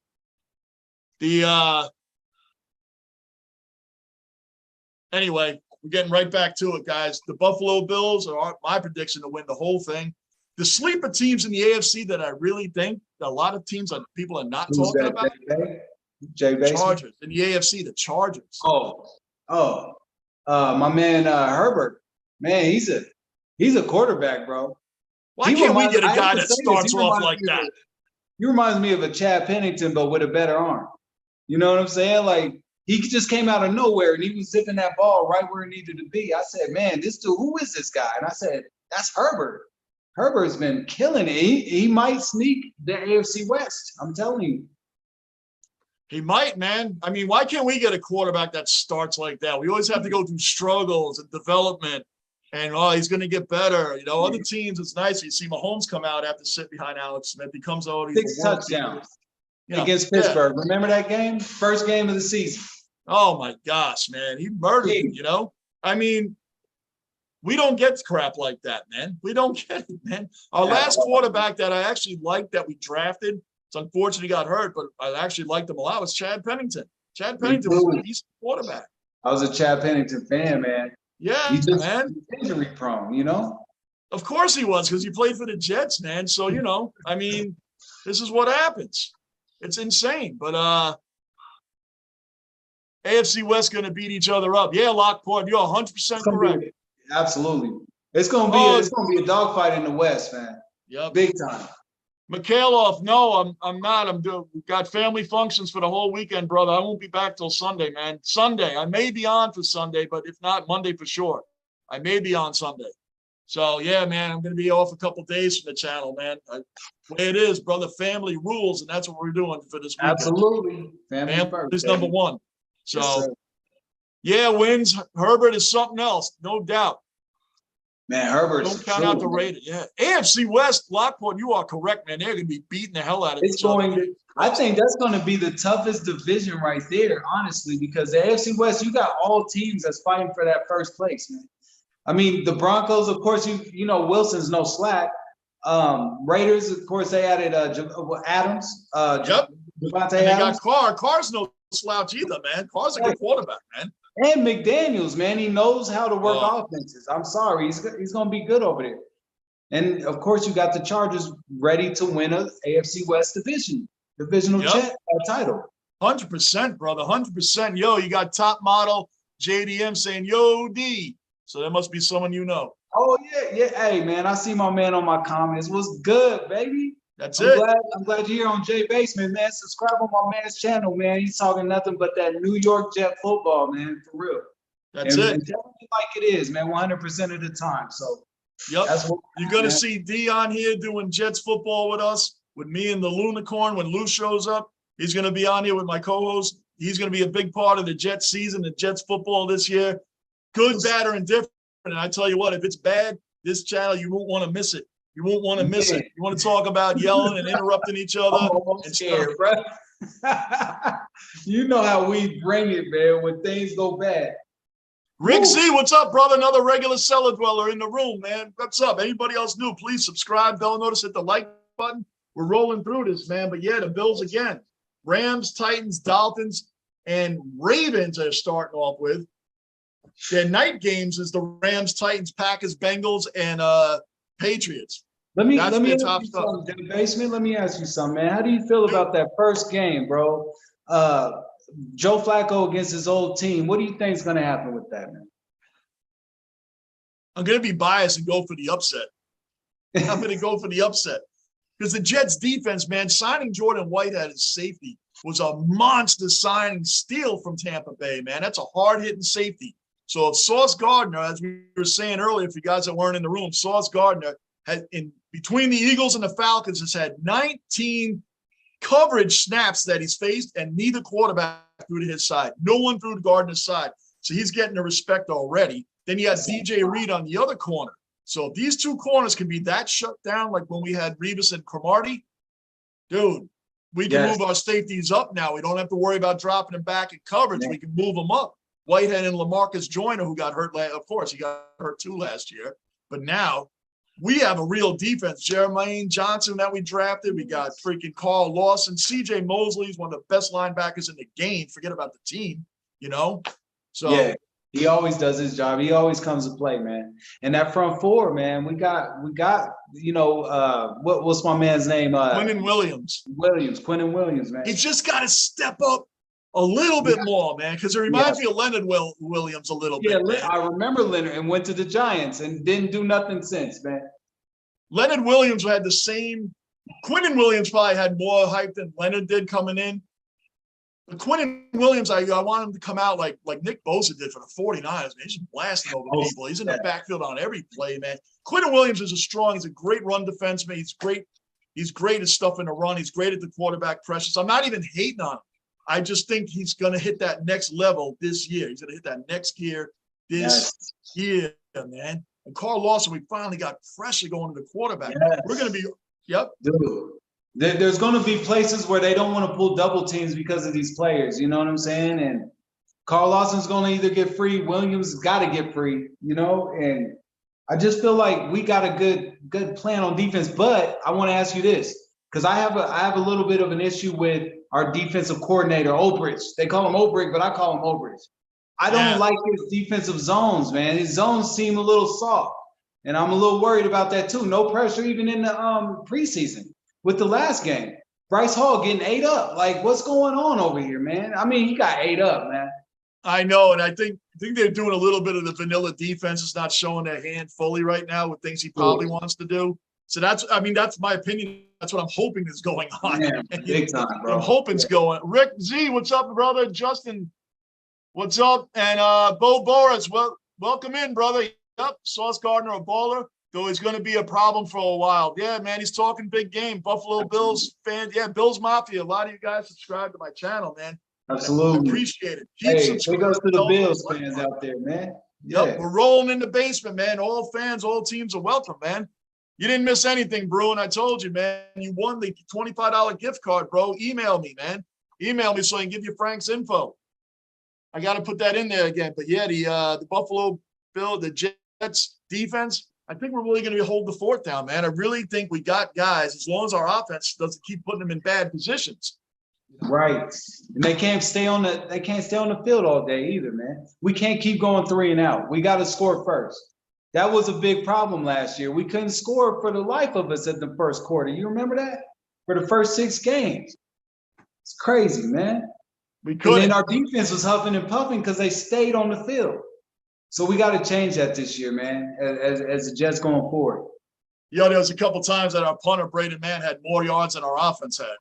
Anyway, we're getting right back to it, guys. The Buffalo Bills are my prediction to win the whole thing. The sleeper teams in the AFC that I really think a lot of teams people are not talking about. Chargers in the AFC, the Chargers. My man Herbert, man, he's a quarterback, bro. Why can't we get a guy that starts off like that? He reminds me of a Chad Pennington, but with a better arm. You know what I'm saying? Like, he just came out of nowhere and he was zipping that ball right where it needed to be. I said, man, this dude, who is this guy? And I said, that's Herbert. Herbert's been killing it. He might sneak the AFC West. I'm telling you. He might, man. I mean, why can't we get a quarterback that starts like that? We always have to go through struggles and development. And, he's going to get better. You know, other teams, it's nice. You see Mahomes come out after sit behind Alex Smith. He comes out. 6 touchdowns against Pittsburgh. Yeah. Remember that game? First game of the season. Oh, my gosh, man. He murdered him, you know? I mean, we don't get crap like that, man. We don't get it, man. Our last quarterback that I actually liked that we drafted, it's unfortunately got hurt, but I actually liked him a lot, was Chad Pennington. Chad Pennington was a decent quarterback. I was a Chad Pennington fan, man. Yeah, he's just man. Injury prone, you know? Of course he was, because he played for the Jets, man. So, you know, I mean, this is what happens. It's insane. But AFC West going to beat each other up. Yeah, Lockport, you're 100% correct. Absolutely. It's going to be a dogfight in the West, man. Yep. Big time. Mikhailov, no, I'm not. We've got family functions for the whole weekend, brother. I won't be back till Sunday, man. Sunday. I may be on for Sunday, but if not, Monday for sure. I may be on Sunday. So, yeah, man, I'm going to be off a couple days from the channel, man. The way it is, brother, family rules, and that's what we're doing for this weekend. Absolutely. Family is number one. So, yes, wins. Herbert is something else, no doubt. Man, Herbert. Don't count out the Raiders. Yeah. AFC West, Lockport, you are correct, man. They're going to be beating the hell out of each other. I think that's going to be the toughest division right there, honestly, because the AFC West, you got all teams that's fighting for that first place, man. I mean, the Broncos, of course, you know, Wilson's no slack. Raiders, of course, they added Adams. Yep. Devontae Adams. They got Carr. Carr's no slouch either, man. Carr's a good quarterback, man. And McDaniels, man, he knows how to work offenses. I'm sorry, he's going to be good over there. And of course, you got the Chargers ready to win a AFC West divisional title. 100%, brother, 100%. Yo, you got top model JDM saying, "Yo, D." So that must be someone you know. Oh yeah. Hey man, I see my man on my comments. What's good, baby? That's I'm it. glad. I'm glad you're here on Jay Basement, man. Subscribe on my man's channel, man. He's talking nothing but that New York Jet football, man, for real. That's And it. tell me like it is, man, 100% of the time. So Yep. that's what You're going to man. see Dion here doing Jets football with us, with me and the Lunicorn when Lou shows up. He's going to be on here with my co-host. He's going to be a big part of the Jets season, the Jets football this year. Good, bad, or indifferent. And I tell you what, if it's bad, this channel, you won't want to miss it. You won't want to miss it. You want to talk about yelling and interrupting each other I'm almost and scared, stuff. bro. You know how we bring it, man, when things go bad. Rick Woo. Z, what's up, brother? Another regular cellar dweller in the room, man. What's up? Anybody else new? Please subscribe, bell notice, hit the like button. We're rolling through this, man. But yeah, the Bills again. Rams, Titans, Dolphins, and Ravens are starting off with. Their night games is the Rams, Titans, Packers, Bengals, and Patriots. Let me That's ask their you top stuff. something, Jay Basement. Let me ask you something, man. How do you feel about that first game, bro? Joe Flacco against his old team. What do you think is going to happen with that, man? I'm going to be biased and go for the upset. I'm going to go for the upset. Because the Jets defense, man, signing Jordan Whitehead as safety was a monster signing steal from Tampa Bay, man. That's a hard-hitting safety. So if Sauce Gardner, as we were saying earlier, for you guys that weren't in the room, Sauce Gardner had in between the Eagles and the Falcons has had 19 coverage snaps that he's faced, and neither quarterback threw to his side. No one threw to Gardner's side. So he's getting the respect already. Then you got DJ Reed on the other corner. So if these two corners can be that shut down, like when we had Revis and Cromartie, dude, we can move our safeties up now. We don't have to worry about dropping them back in coverage. We can move them up. Whitehead and LaMarcus Joyner, who got hurt, of course, he got hurt too last year. But now we have a real defense. Jermaine Johnson that we drafted. We got freaking Carl Lawson. C.J. Mosley is one of the best linebackers in the game. Forget about the team, you know? So yeah, he always does his job. He always comes to play, man. And that front four, man, we got, you know, what's my man's name? Quinnen Williams. Quinnen Williams, man. He's just got to step up a little bit more, man, because it reminds me of Leonard Williams a little bit. Yeah, I remember Leonard and went to the Giants and didn't do nothing since, man. Leonard Williams had the same. Quinnen Williams probably had more hype than Leonard did coming in. But Quinnen Williams, I want him to come out like Nick Bosa did for the 49ers, man. He's just blasting over people. He's in the backfield on every play, man. Quinnen Williams is he's a great run defenseman. He's great. He's great at stuffing the run. He's great at the quarterback pressures. I'm not even hating on him. I just think he's going to hit that next level this year. He's going to hit that next gear this year, man. And Carl Lawson, we finally got pressure going to the quarterback. We're going to be, Dude, there's going to be places where they don't want to pull double teams because of these players. You know what I'm saying? And Carl Lawson's going to either get free. Williams got to get free, you know? And I just feel like we got a good plan on defense. But I want to ask you this, because I have a little bit of an issue with our defensive coordinator, Obrich. They call him Obrich, but I call him Obrich. I don't like his defensive zones, man. His zones seem a little soft, and I'm a little worried about that too. No pressure even in the preseason with the last game. Bryce Hall getting ate up. Like, what's going on over here, man? I mean, he got ate up, man. I know, and I think they're doing a little bit of the vanilla defense. It's not showing their hand fully right now with things he probably wants to do. So that's my opinion. That's what I'm hoping is going on. Man, big time, bro. I'm hoping's going. Rick Z, what's up, brother? Justin, what's up? And Bo Boris, welcome in, brother. Yep, Sauce Gardner, a baller, though he's going to be a problem for a while. Yeah, man, he's talking big game. Buffalo Bills fan. Yeah, Bills Mafia. A lot of you guys subscribe to my channel, man. Absolutely. I appreciate it. Hey, big ups to the Bills fans out there, man. Yep, we're rolling in the basement, man. All fans, all teams are welcome, man. You didn't miss anything, Bruin. I told you, man. You won the $25 gift card, bro. Email me, man. Email me so I can give you Frank's info. I got to put that in there again. But yeah, the Buffalo Bills, the Jets defense, I think we're really going to hold the fort down, man. I really think we got guys, as long as our offense doesn't keep putting them in bad positions. Right. And they can't stay on the field all day either, man. We can't keep going 3 and out. We got to score first. That was a big problem last year. We couldn't score for the life of us at the first quarter. You remember that? For the first 6 games. It's crazy, man. We couldn't. And then our defense was huffing and puffing because they stayed on the field. So we got to change that this year, man, as the Jets going forward. Yo, there was a couple times that our punter, Braden Mann, had more yards than our offense had.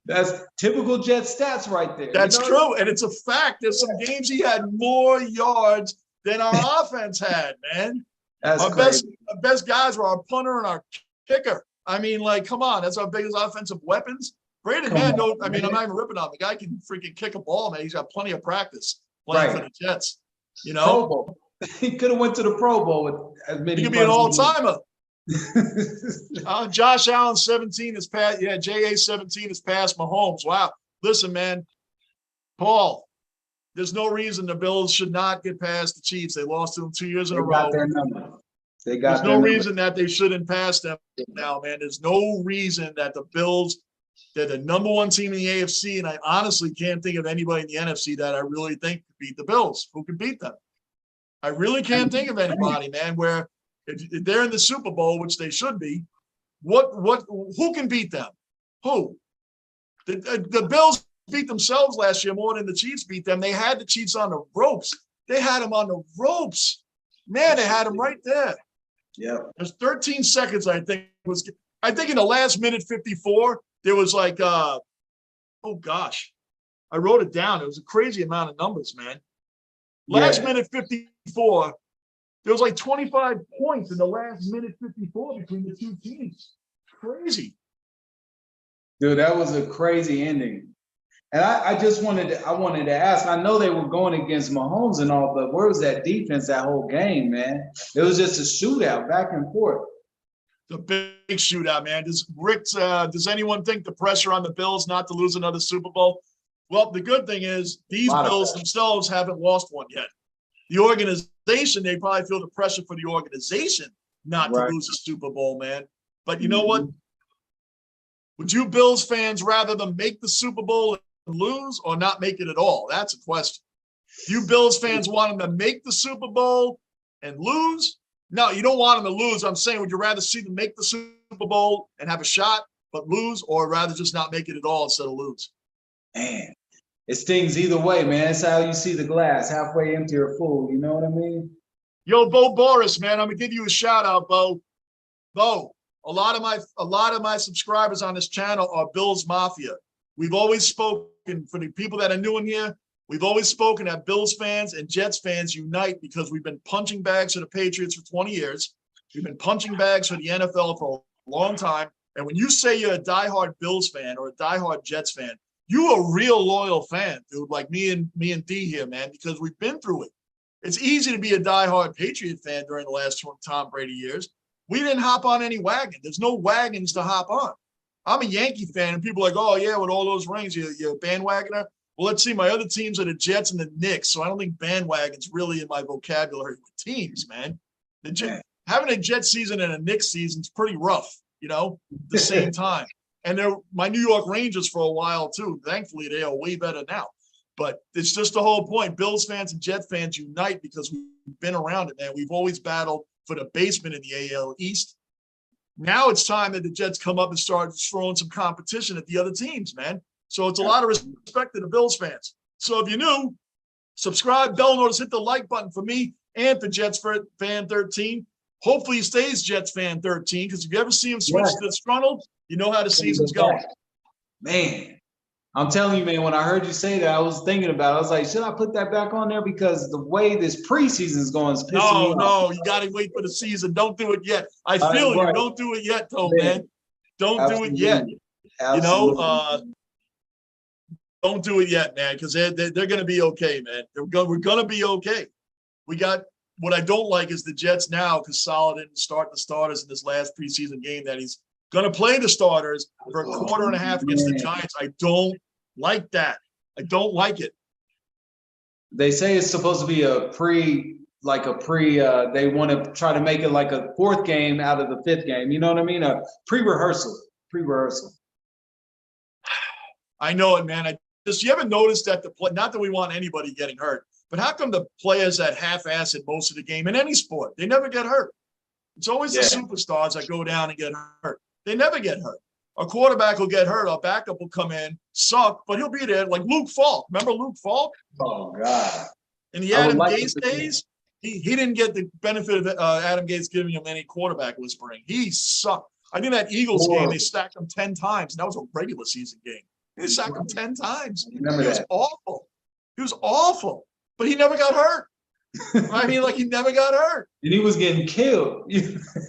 That's typical Jets stats right there. That's true, and it's a fact. There's some games he had more yards than our offense had, man. That's our crazy. best guys were our punter and our kicker. I mean, like, come on, that's our biggest offensive weapons. Braden Mann, I mean, I'm not even ripping on him. The guy can freaking kick a ball, man. He's got plenty of practice playing for the Jets. You know, Pro Bowl. He could have went to the Pro Bowl with as many. He could be an all-timer. Josh Allen 17 is past. Yeah, JA 17 is past Mahomes. Wow. Listen, man, Paul. There's no reason the Bills should not get past the Chiefs. They lost to them 2 years in a row. Got their number. There's no reason that they shouldn't pass them now, man. There's no reason that the Bills, they're the number one team in the AFC, and I honestly can't think of anybody in the NFC that I really think could beat the Bills. Who could beat them? I really can't think of anybody, man, where if they're in the Super Bowl, which they should be, who can beat them? Who? The Bills beat themselves last year more than the Chiefs beat them. They had the Chiefs on the ropes. They had them on the ropes. Man, they had them right there. Yeah. There's 13 seconds, I think in the last minute 54, there was like, oh gosh, I wrote it down. It was a crazy amount of numbers, man. Last minute 54, there was like 25 points in the last minute 54 between the two teams. Crazy. Dude, that was a crazy ending. And I wanted to ask, I know they were going against Mahomes and all, but where was that defense that whole game, man? It was just a shootout back and forth. The big shootout, man. Does anyone think the pressure on the Bills not to lose another Super Bowl? Well, the good thing is these Bills themselves haven't lost one yet. The organization, they probably feel the pressure for the organization not to lose a Super Bowl, man. But you know what? Would you Bills fans rather them make the Super Bowl and lose or not make it at all? That's a question. Do you Bills fans want them to make the Super Bowl and lose? No, you don't want them to lose. I'm saying, would you rather see them make the Super Bowl and have a shot but lose, or rather just not make it at all instead of lose? Man, it stings either way, man. That's how you see the glass, halfway empty or full. You know what I mean? Yo, Bo Boris, man, I'm gonna give you a shout out, Bo. Bo, a lot of my subscribers on this channel are Bills Mafia. We've always spoken, for the people that are new in here, we've always spoken that Bills fans and Jets fans unite because we've been punching bags for the Patriots for 20 years. We've been punching bags for the NFL for a long time. And when you say you're a diehard Bills fan or a diehard Jets fan, you a real loyal fan, dude, like me and D here, man, because we've been through it. It's easy to be a diehard Patriot fan during the last Tom Brady years. We didn't hop on any wagon. There's no wagons to hop on. I'm a Yankee fan, and people are like, oh, yeah, with all those rings, you're a bandwagoner. Well, let's see. My other teams are the Jets and the Knicks, so I don't think bandwagon's really in my vocabulary with teams, man. Having a Jet season and a Knicks season is pretty rough, you know, at the same time. And they're my New York Rangers for a while, too. Thankfully, they are way better now. But it's just the whole point. Bills fans and Jet fans unite because we've been around it, man. We've always battled for the basement in the AL East. Now it's time that the Jets come up and start throwing some competition at the other teams, man. So it's a lot of respect to the Bills fans. So if you're new, subscribe, bell notice, hit the like button for me and for Jets fan 13. Hopefully he stays Jets fan 13, because if you ever see him switch to disgruntled, you know how the season's going. Man, I'm telling you, man, when I heard you say that, I was thinking about it. I was like, should I put that back on there? Because the way this preseason is going is pissing me off. No, you got to wait for the season. Don't do it yet. I feel you. Don't do it yet, though, man. Don't do it yet. You know, don't do it yet, man, because they're going to be okay, man. We're going to be okay. We got what I don't like is the Jets now, because Saleh didn't start the starters in this last preseason game, that he's going to play the starters for a quarter and a half against the Giants. I don't like that. I don't like it. They say it's supposed to be they want to try to make it like a fourth game out of the fifth game. You know what I mean? A pre-rehearsal. I know it, man. You ever noticed that not that we want anybody getting hurt, but how come the players that half-ass it most of the game in any sport, they never get hurt? It's always the superstars that go down and get hurt. They never get hurt. Our quarterback will get hurt. Our backup will come in, suck, but he'll be there. Like Luke Falk. Remember Luke Falk? Oh, God. In the Adam Gase days, he didn't get the benefit of Adam Gase giving him any quarterback whispering. He sucked. I think that Eagles game, they stacked him 10 times. And that was a regular season game. They stacked him 10 times. He was awful. He was awful. But he never got hurt. I mean, like, he never got hurt. And he was getting killed.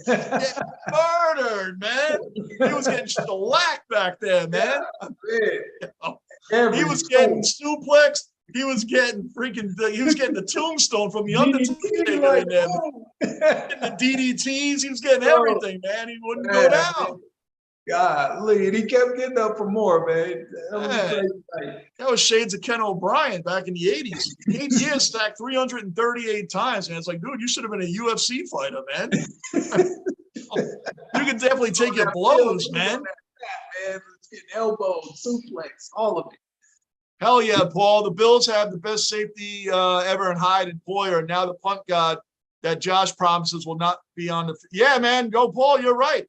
Murdered, man. He was getting shellacked back there, man. He was getting suplexed. He was getting the tombstone from the Undertaker in there. Getting the DDTs. He was getting everything, man. He wouldn't go down. Golly, and he kept getting up for more, man. That was shades of Ken O'Brien back in the 80s. 8 years stacked 338 times, man. It's like, dude, you should have been a UFC fighter, man. You can definitely take your blows, man. Getting elbows, suplex, all of it. Hell yeah, Paul. The Bills have the best safety ever in Hyde and Boyer, and now the punt god that Josh promises will not be on the. Yeah, man. Go, Paul. You're right.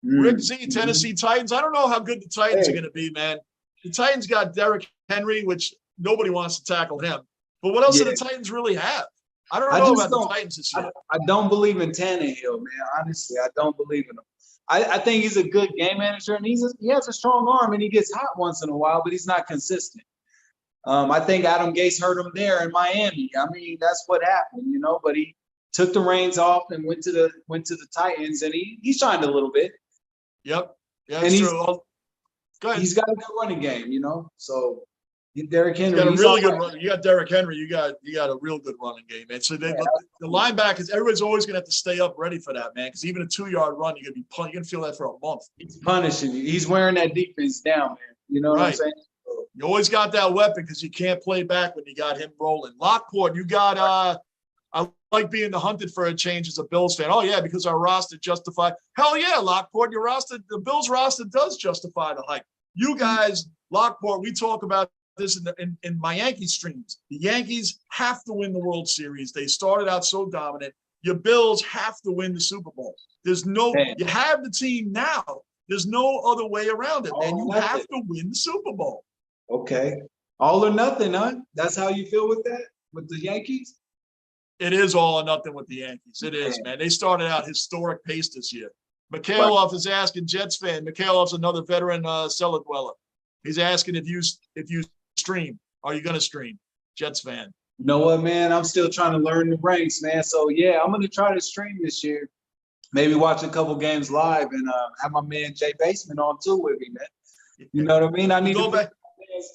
Rick Z, Tennessee Titans. I don't know how good the Titans are going to be, man. The Titans got Derrick Henry, which nobody wants to tackle him. But what else do the Titans really have? I don't know about the Titans this year. I don't believe in Tannehill, man. Honestly, I don't believe in him. I think he's a good game manager, and he has a strong arm, and he gets hot once in a while, but he's not consistent. I think Adam Gase hurt him there in Miami. I mean, that's what happened, you know. But he took the reins off and went to the Titans, and he shined a little bit. Yep. Yeah, that's true. Go ahead. He's got a good running game, you know. So Derrick Henry. You got a really good run. You got Derrick Henry. You got a real good running game, man. So the linebackers, everybody's always gonna have to stay up ready for that, man. Because even a 2-yard run, you're gonna feel that for a month. He's punishing you. He's wearing that defense down, man. You know what I'm saying? You always got that weapon because you can't play back when you got him rolling. Lockport, you got I like being hunted for a change as a Bills fan. Oh, yeah, because our roster justified. Hell yeah, Lockport, your roster, the Bills roster does justify the hype. You guys, Lockport, we talk about this in my Yankees streams. The Yankees have to win the World Series. They started out so dominant. Your Bills have to win the Super Bowl. You have the team now. There's no other way around it, man. You have to win the Super Bowl. Okay. All or nothing, huh? That's how you feel with that? With the Yankees? It is all or nothing with the Yankees. It is, man. They started out historic pace this year. Mikhailov is asking, Jets fan. Mikhailov's another veteran cellar dweller. He's asking if you stream. Are you going to stream? Jets fan. You know what, man? I'm still trying to learn the ranks, man. So, yeah, I'm going to try to stream this year. Maybe watch a couple games live and have my man Jay Baseman on too with me, man. You know what I mean? I need to back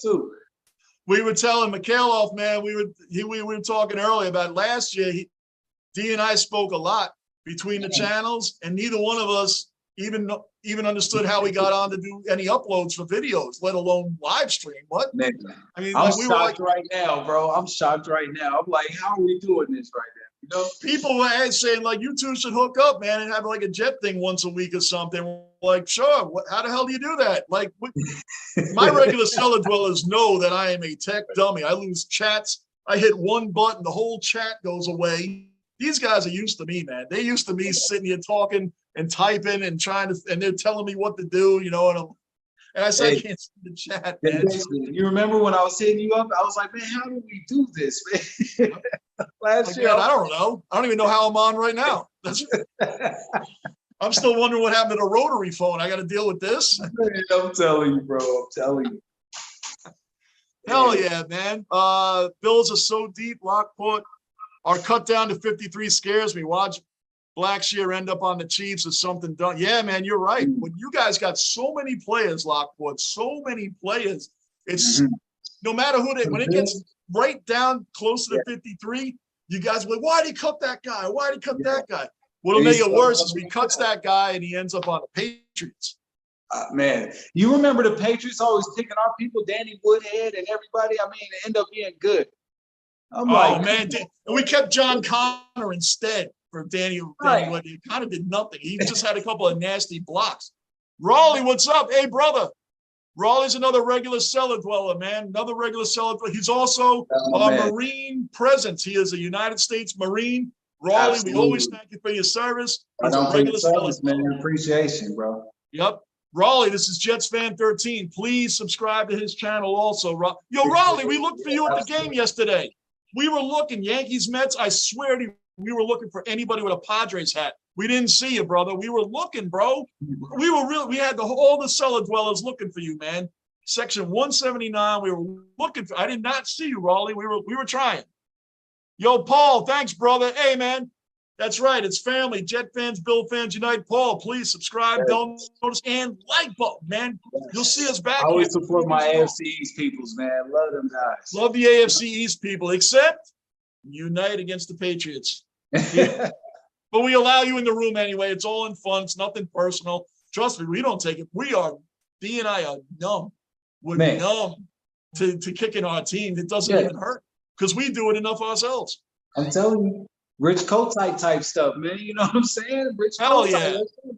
too. We were telling Mikhailov, man, we were talking earlier about last year. D and I spoke a lot between the channels, and neither one of us even understood how we got on to do any uploads for videos, let alone live stream. What? Man, I mean, I'm shocked right now, bro. I'm shocked right now. I'm like, how are we doing this right now? You know, people were saying like, you two should hook up, man, and have like a jet thing once a week or something. Like, sure. How the hell do you do that? Like, my regular cellar dwellers know that I am a tech dummy. I lose chats. I hit one button, the whole chat goes away. These guys are used to me, man. They're used to me sitting here talking and typing and and they're telling me what to do, you know, and I said, I can't see the chat, man. You remember when I was hitting you up? I was like, man, how do we do this, man? Last year. I don't know. I don't even know how I'm on right now. I'm still wondering what happened to the rotary phone. I got to deal with this. I'm telling you, bro. I'm telling you. Hell yeah, man. Bills are so deep. Lockport are cut down to 53 scares me. Watch Blackshear end up on the Chiefs or something done. Yeah, man, you're right. When you guys got so many players, Lockport, so many players, it's no matter who when it gets right down close to the 53, you guys are like, why did he cut that guy? Why did he cut that guy? What'll make it worse is he cuts that guy and he ends up on the Patriots. Man, you remember the Patriots always picking our people, Danny Woodhead and everybody. I mean, it ended up being good. Man, we kept John Connor instead for Danny Woodhead. He kind of did nothing. He just had a couple of nasty blocks. Raleigh, what's up? Hey, brother. Raleigh's another regular cellar dweller, man. Another regular cellar dweller. He's also a Marine presence. He is a United States Marine. Raleigh, absolutely. We always thank you for your service. He's a regular service, man. Appreciation, bro. Yep. Raleigh, this is Jets Fan 13. Please subscribe to his channel also. Yo, Raleigh, we looked for you at the game yesterday. We were looking, Yankees, Mets. I swear to you, we were looking for anybody with a Padres hat. We didn't see you, brother. We were looking, bro. We were real. We had all the cellar dwellers looking for you, man. Section 179. We were looking for. I did not see you, Raleigh. We were trying. Yo, Paul, thanks, brother. Hey, man. That's right. It's family. Jet fans, Bill fans unite. Paul, please subscribe, bell notice, and like button, man. You'll see us back. I always support my AFC East peoples, man. Love them guys. Love the AFC East people, except unite against the Patriots. Yeah. But we allow you in the room anyway. It's all in fun. It's nothing personal. Trust me, we don't take it. D and I are numb. We're numb to kicking our team. It doesn't even hurt because we do it enough ourselves. I'm telling you. Rich Kotite type stuff, man. You know what I'm saying? Rich Hell Kotite. yeah.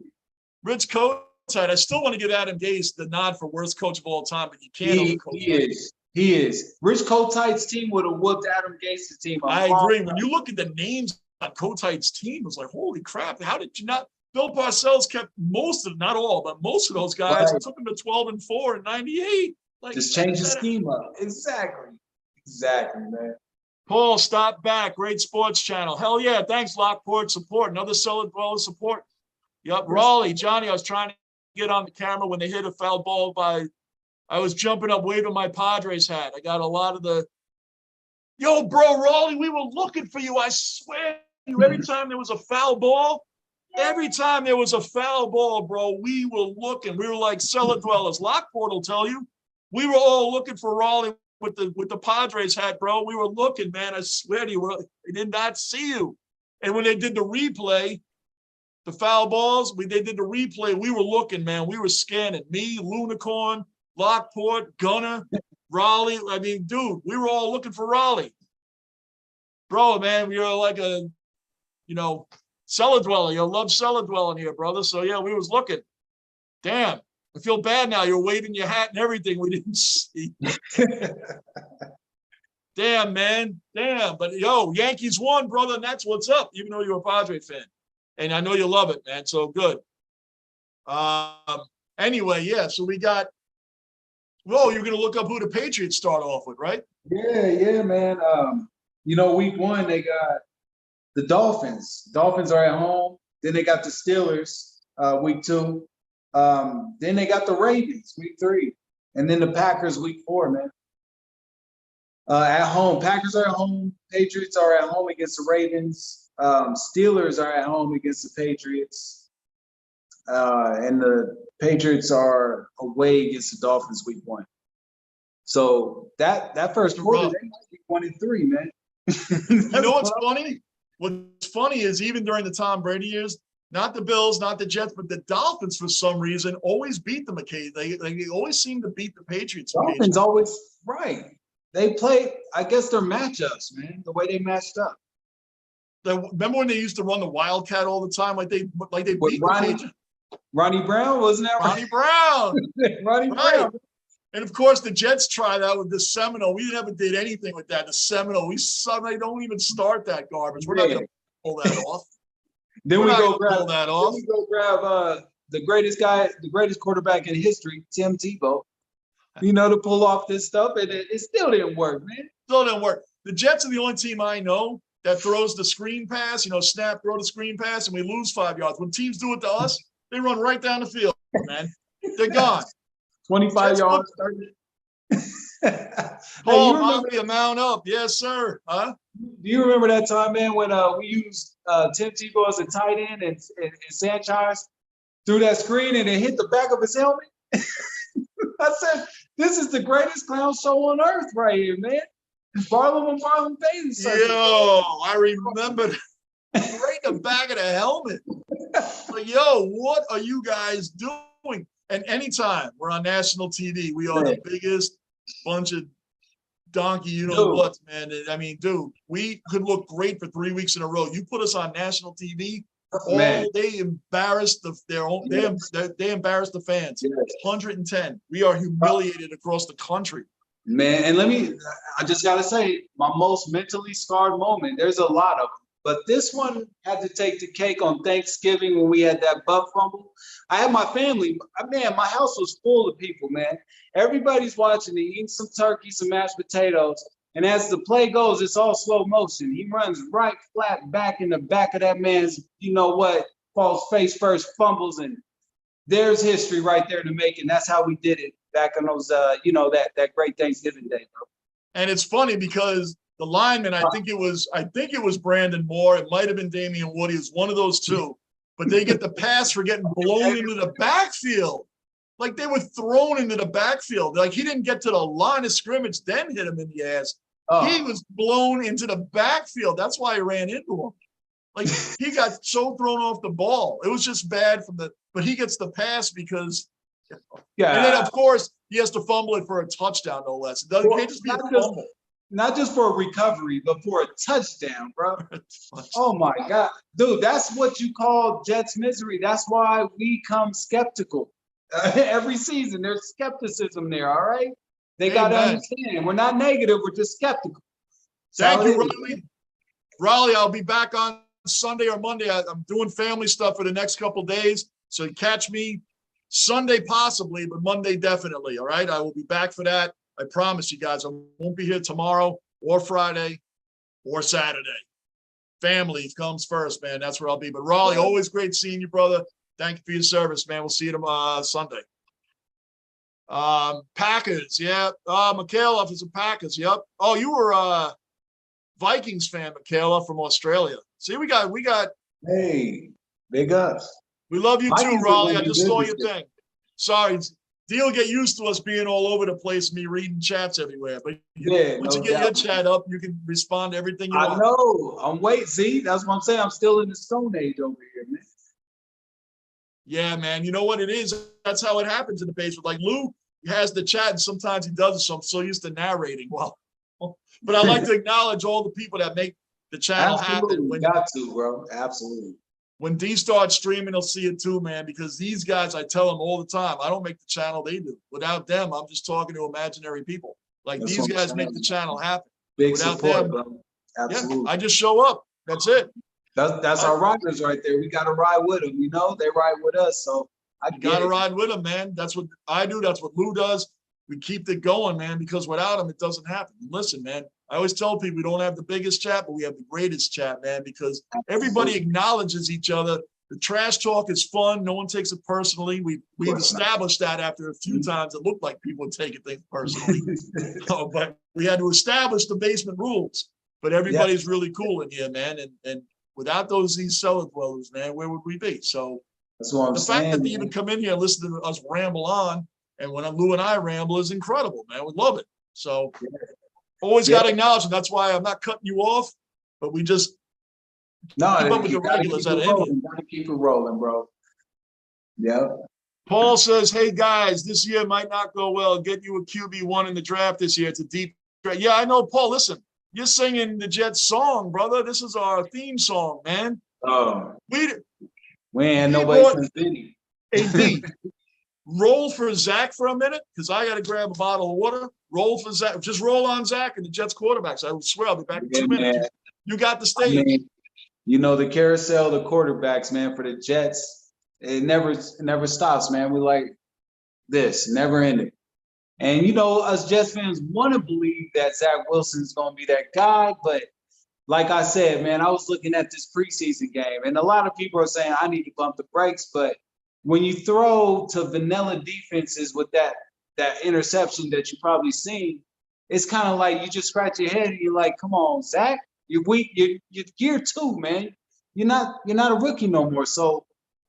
Rich Kotite. I still want to give Adam Gase the nod for worst coach of all time, but you can't. He is. Rich Kotite's team would have whooped Adam Gase's team. I agree. When you look at the names on Kotite's team, it was like, holy crap. How did you not? Bill Parcells kept most of, not all, but most of those guys. It took them to 12-4 in 98. Like, just change the scheme up. Exactly, man. Paul, stop back. Great sports channel. Hell yeah. Thanks, Lockport support. Another solid ball support. Yep. Raleigh, Johnny, I was trying to get on the camera when they hit a foul ball I was jumping up, waving my Padres hat. I got a lot of the, yo, bro, Raleigh, we were looking for you. I swear to you, every time there was a foul ball, bro, we were looking. We were like cellar dwellers. Lockport will tell you. We were all looking for Raleigh with the Padres hat, bro. We were looking, man. I swear to you, we did not see you. And when they did the replay, the foul balls, they did the replay, we were looking, man. We were scanning. Me, Lunicorn, Lockport, Gunner, Raleigh. I mean, dude, we were all looking for Raleigh. Bro, man, you're like a, cellar dweller. You love cellar dwelling here, brother. So, yeah, we was looking. Damn. I feel bad now. You're waving your hat and everything we didn't see. Damn, man. Damn. But, yo, Yankees won, brother, and that's what's up, even though you're a Padre fan. And I know you love it, man. So good. Anyway, yeah, so we got – you're going to look up who the Patriots start off with, right? Yeah, man. Week 1, they got the Dolphins. Dolphins are at home. Then they got the Steelers week 2. Then they got the Ravens week 3, and then the Packers week 4, man. At home, Packers are at home. Patriots are at home against the Ravens. Steelers are at home against the Patriots, and the Patriots are away against the Dolphins week 1. So that first quarter, they might be 1-3, man. You know what's funny? What's funny is even during the Tom Brady years, not the Bills, not the Jets, but the Dolphins, for some reason, always beat them occasionally. They always seem to beat the Patriots. Dolphins always, right. They play, I guess, their matchups, man, the way they matched up. Remember when they used to run the Wildcat all the time? Like they beat the Patriots? Ronnie Brown, wasn't that Ronnie Brown. Ronnie Brown. And, of course, the Jets tried that with the Seminole. We never did anything with that. The Seminole, they don't even start that garbage. We're not going to pull that off. Then we go grab the greatest quarterback in history, Tim Tebow, to pull off this stuff, and it still didn't work, man. Still didn't work. The Jets are the only team I know that throws the screen pass, snap, throw the screen pass, and we lose 5 yards. When teams do it to us, they run right down the field, man. They're gone. 25 yards. Paul, Mafia, mount up. Yes, sir. Huh? Do you remember that time, man, when we used Tim Tebow as a tight end and Sanchez threw that screen and it hit the back of his helmet? I said, this is the greatest clown show on earth right here, man. Barlow and Barlow Bathing Circuit. Yo, I remember right in the back of the helmet. Like, yo, what are you guys doing? And anytime we're on national TV, we are the biggest bunch of donkey, what, man. I mean, dude, we could look great for 3 weeks in a row. You put us on national TV, they embarrassed they embarrassed the fans. 110. We are humiliated across the country. Man, and I just gotta say, my most mentally scarred moment, there's a lot of them, but this one had to take the cake on Thanksgiving when we had that butt fumble. I had my family, man, my house was full of people, man. Everybody's watching, eating some turkey, some mashed potatoes, And as the play goes, it's all slow motion. He runs right flat back in the back of that man's, you know what, falls face first, fumbles, and there's history right there to make. And that's how we did it back on those, you know, that great Thanksgiving day, bro. And it's funny because the lineman, I think it was Brandon Moore. It might have been Damian Woody. It was one of those two. But they get the pass for getting blown into the backfield. Like they were thrown into the backfield. Like he didn't get to the line of scrimmage, then hit him in the ass. Oh. He was blown into the backfield. That's why he ran into him. Like he got so thrown off the ball. It was just bad but he gets the pass because, yeah. And then of course he has to fumble it for a touchdown, no less. It doesn't just be a fumble. Not just for a recovery, but for a touchdown, bro. Oh my God. Dude, that's what you call Jets misery. That's why we come skeptical. Every season, there's skepticism there, all right? They got to understand. We're not negative, we're just skeptical. Thank you, Riley. Riley, I'll be back on Sunday or Monday. I'm doing family stuff for the next couple of days. So catch me Sunday possibly, but Monday definitely, all right? I will be back for that. I promise you guys, I won't be here tomorrow or Friday or Saturday. Family comes first, man. That's where I'll be. But Raleigh, always great seeing you, brother. Thank you for your service, man. We'll see you tomorrow, Sunday. Packers, yeah. Michaela is a Packers, yep. Oh, you were a Vikings fan, Michaela, from Australia. See, we got. Hey, big ups. We love you too, Raleigh. I just saw your thing. Sorry. Deal get used to us being all over the place, me reading chats everywhere. But once you get your chat up, you can respond to everything you want. I know. I'm waiting. See, that's what I'm saying. I'm still in the Stone Age over here, man. Yeah, man. You know what it is? That's how it happens in the basement. Like Lou has the chat, and sometimes he does it, so I'm so used to narrating. Well, but I like to acknowledge all the people that make the channel happen. When, got to, bro. Absolutely. When D starts streaming, he'll see it too, man, because these guys, I tell them all the time, I don't make the channel, they do. Without them, I'm just talking to imaginary people. Like that's these guys make the channel happen. Big Without support, them, bro. Absolutely. Yeah, I just show up. That's it. That's our riders right there. We got to ride with them. You know, they ride with us. So you got to ride with them, man. That's what I do. That's what Lou does. We keep it going, man, because without them, it doesn't happen. Listen, man, I always tell people we don't have the biggest chat, but we have the greatest chat, man, because everybody acknowledges each other. The trash talk is fun. No one takes it personally. We've established that after a few times. It looked like people would take it personally. But we had to establish the basement rules. But everybody's really cool in here, man. And without these cellar dwellers, man, where would we be? So that's what I'm saying, fact that they even come in here and listen to us ramble on, and when Lou and I ramble is incredible, man. We love it. So always got to acknowledge it. That's why I'm not cutting you off, but we just keep up with the regulars that are in here. Gotta keep it rolling, bro. Yeah. Paul says, hey, guys, this year might not go well. Get you a QB1 in the draft this year. It's a deep draft. Yeah, I know, Paul. Listen, you're singing the Jets song, brother. This is our theme song, man. We ain't nobody since Benny. AD, roll for Zach for a minute, because I got to grab a bottle of water. Roll for Zach. Just roll on Zach and the Jets quarterbacks. I swear I'll be back in 2 minutes. Man. You got the stage. I mean, you know, the carousel, the quarterbacks, man, for the Jets, it never stops, man. We like this, never ending. And, you know, us Jets fans want to believe that Zach Wilson's going to be that guy. But like I said, man, I was looking at this preseason game, and a lot of people are saying I need to bump the brakes. But when you throw to vanilla defenses with that interception that you probably seen, it's kind of like you just scratch your head and you're like, come on, Zach, you're weak. You're year 2, man. You're not a rookie no more. So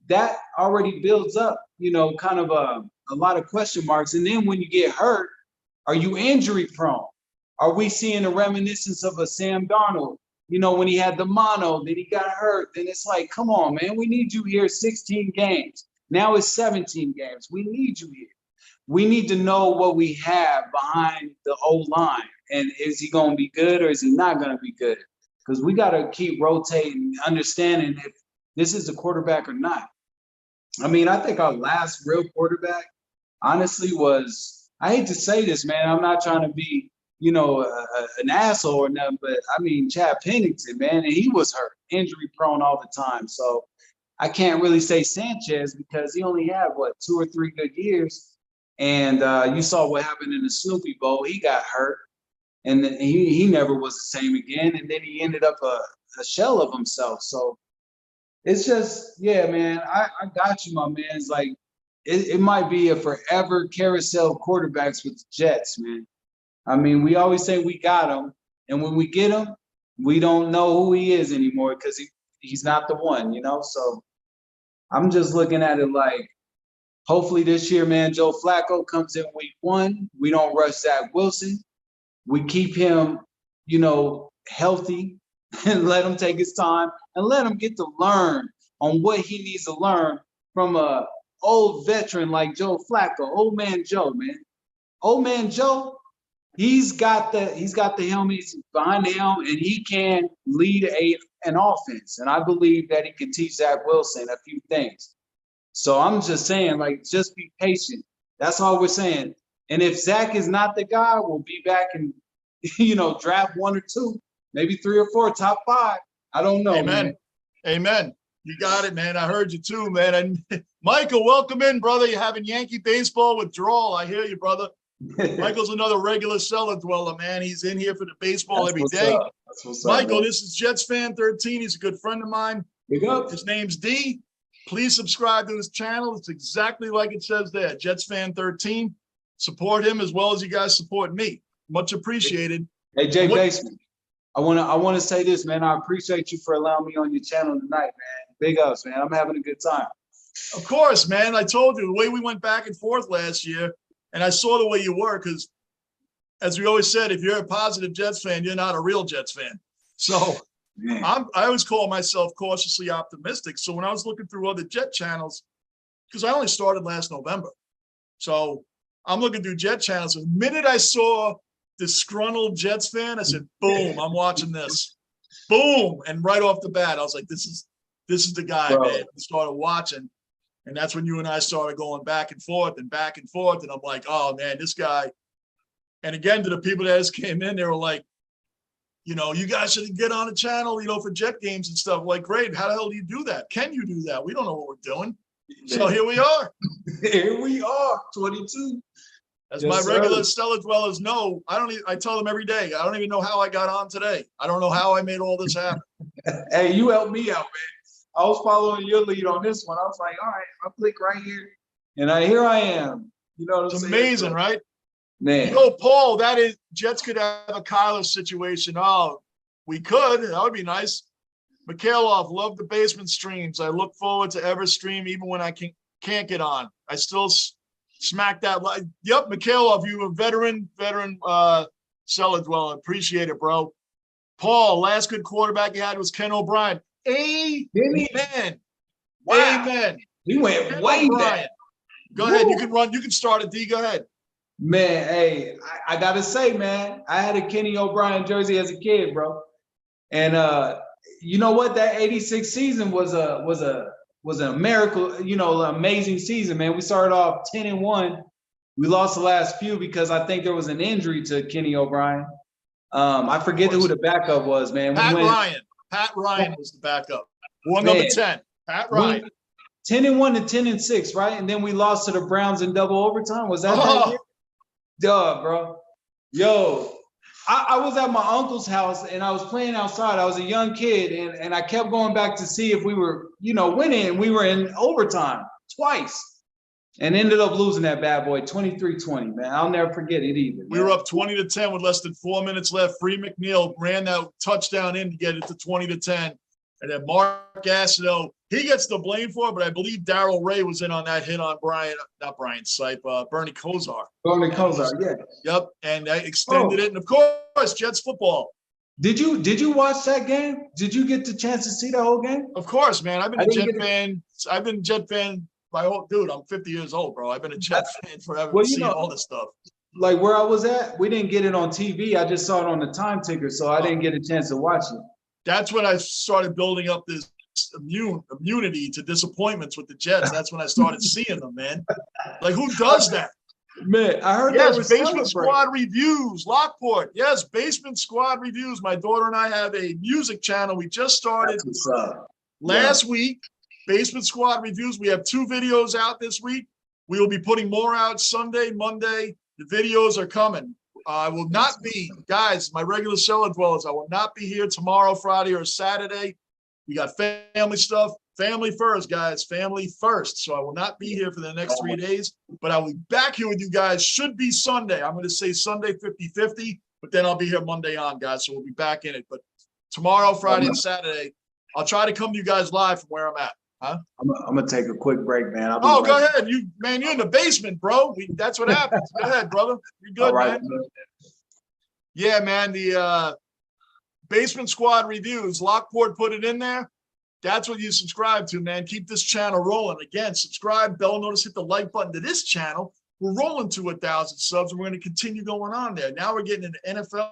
that already builds up, you know, kind of a lot of question marks. And then when you get hurt, are you injury prone? Are we seeing a reminiscence of a Sam Darnold? You know, when he had the mono, then he got hurt. Then it's like, come on, man, we need you here 16 games. Now it's 17 games. We need you here. We need to know what we have behind the O-line. And is he going to be good or is he not going to be good? Because we got to keep rotating, understanding if this is the quarterback or not. I mean, I think our last real quarterback, honestly, was, I hate to say this, man. I'm not trying to be, you know, an asshole or nothing, but I mean, Chad Pennington, man, and he was hurt, injury prone all the time. So I can't really say Sanchez because he only had, 2 or 3 good years. And you saw what happened in the Snoopy Bowl. He got hurt. And he never was the same again. And then he ended up a shell of himself. So it's just, yeah, man, I got you, my man. It's like, it might be a forever carousel of quarterbacks with the Jets, man. I mean, we always say we got him. And when we get him, we don't know who he is anymore because he's not the one, you know? So I'm just looking at it like, hopefully this year, man, Joe Flacco comes in week 1. We don't rush Zach Wilson. We keep him, you know, healthy and let him take his time and let him get to learn on what he needs to learn from a old veteran like Joe Flacco, old man Joe, man. Old man Joe, he's got the helmet, he's behind the helm, and he can lead an offense. And I believe that he can teach Zach Wilson a few things. So I'm just saying, like, just be patient. That's all we're saying. And if Zach is not the guy, we'll be back and, you know, draft 1 or 2, maybe 3 or 4, top 5. I don't know. Amen. Man. Amen. You got it, man. I heard you too, man. And Michael, welcome in, brother. You're having Yankee baseball withdrawal. I hear you, brother. Michael's another regular cellar dweller, man. He's in here for the baseball every day. That's what's up, Michael, man. this is Jets fan 13. He's a good friend of mine. Big up. His name's D. Please subscribe to his channel. It's exactly like it says there, Jets fan 13. Support him as well as you guys support me. Much appreciated. Hey, Jay Baseman, I wanna say this, man. I appreciate you for allowing me on your channel tonight, man. Big ups, man. I'm having a good time. Of course, man. I told you the way we went back and forth last year, and I saw the way you were, because as we always said, if you're a positive Jets fan, you're not a real Jets fan. So I always call myself cautiously optimistic. So when I was looking through other Jet channels, because I only started last November, so I'm looking through Jet channels. The minute I saw disgruntled Jets fan, I said, boom, I'm watching this. Boom. And right off the bat, I was like, this is the guy, Bro. man. I started watching. And that's when you and I started going back and forth. And I'm like, oh, man, this guy. And again, to the people that just came in, they were like, you know, you guys should get on the channel, you know, for Jet games and stuff. Like, great. How the hell do you do that? Can you do that? We don't know what we're doing. So here we are. Here we are, 22. As Yes, my regular sir. stellar dwellers know, I tell them every day, I don't even know how I got on today. I don't know how I made all this happen. Hey, you helped me out, man. I was following your lead on this one. I was like, all right, I'll click right here. And here I am. You know what I'm It's saying? amazing, right? Man. Yo, Paul, that is, Jets could have a Kyler situation. Oh, we could. That would be nice. Mikhailov, love the basement streams. I look forward to every stream, even when I can't get on. I still smack that. Yep, Mikhailov, you a veteran cellar dweller. Appreciate it, bro. Paul, last good quarterback you had was Ken O'Brien. Amen. Wow. Amen. He went Ken way O'Brien. back. Go ahead. Woo. You can run. You can start it, D. Go ahead. Man, hey, I gotta say, man, I had a Kenny O'Brien jersey as a kid, bro. And you know what? That '86 season was a miracle, you know, amazing season, man. We started off 10-1. We lost the last few because I think there was an injury to Kenny O'Brien. I forget who the backup was, man. Pat Ryan was the backup. One number 10. Pat Ryan. 10-1 to 10-6, right? And then we lost to the Browns in double overtime. Was that that year? Duh, bro. Yo, I was at my uncle's house and I was playing outside. I was a young kid and I kept going back to see if we were, you know, winning. We were in overtime twice and ended up losing that bad boy 23-20, man. I'll never forget it either. We were up 20-10 with less than 4 minutes left. Free McNeil ran that touchdown in to get it to 20-10. And then Mark Gastineau, he gets the blame for it, but I believe Darrell Ray was in on that hit on Bernie Kosar. Bernie Kosar, yeah. Yep, and I extended it. And of course, Jets football. Did you watch that game? Did you get the chance to see the whole game? Of course, man. I've been a Jet fan. I've been a Jet fan my whole dude. I'm 50 years old, bro. I've been a Jet fan forever. Well, Seeing all this stuff. Like where I was at, we didn't get it on TV. I just saw it on the time ticker, so I didn't get a chance to watch it. That's when I started building up this immunity to disappointments with the Jets. That's when I started seeing them, man. Like, who does that? Man, I heard yes, that was Basement Squad Reviews, Lockport. Yes, Basement Squad Reviews. My daughter and I have a music channel. We just started last week. Basement Squad Reviews. We have 2 videos out this week. We will be putting more out Sunday, Monday. The videos are coming. I will not be, guys, my regular cellar dwellers, I will not be here tomorrow, Friday, or Saturday. We got family stuff. Family first, guys. Family first. So I will not be here for the next 3 days, but I will be back here with you guys. Should be Sunday. I'm going to say Sunday 50-50, but then I'll be here Monday on, guys. So we'll be back in it. But tomorrow, Friday, and Saturday, I'll try to come to you guys live from where I'm at. Huh? I'm gonna take a quick break, man. Oh, go ahead. You're in the basement, bro. That's what happens. Go ahead, brother. You're good, man. Yeah, man. The Basement Squad reviews. Lockport put it in there. That's what you subscribe to, man. Keep this channel rolling. Again, subscribe, bell notice, hit the like button to this channel. We're rolling to 1,000 subs, and we're going to continue going on there. Now we're getting into NFL.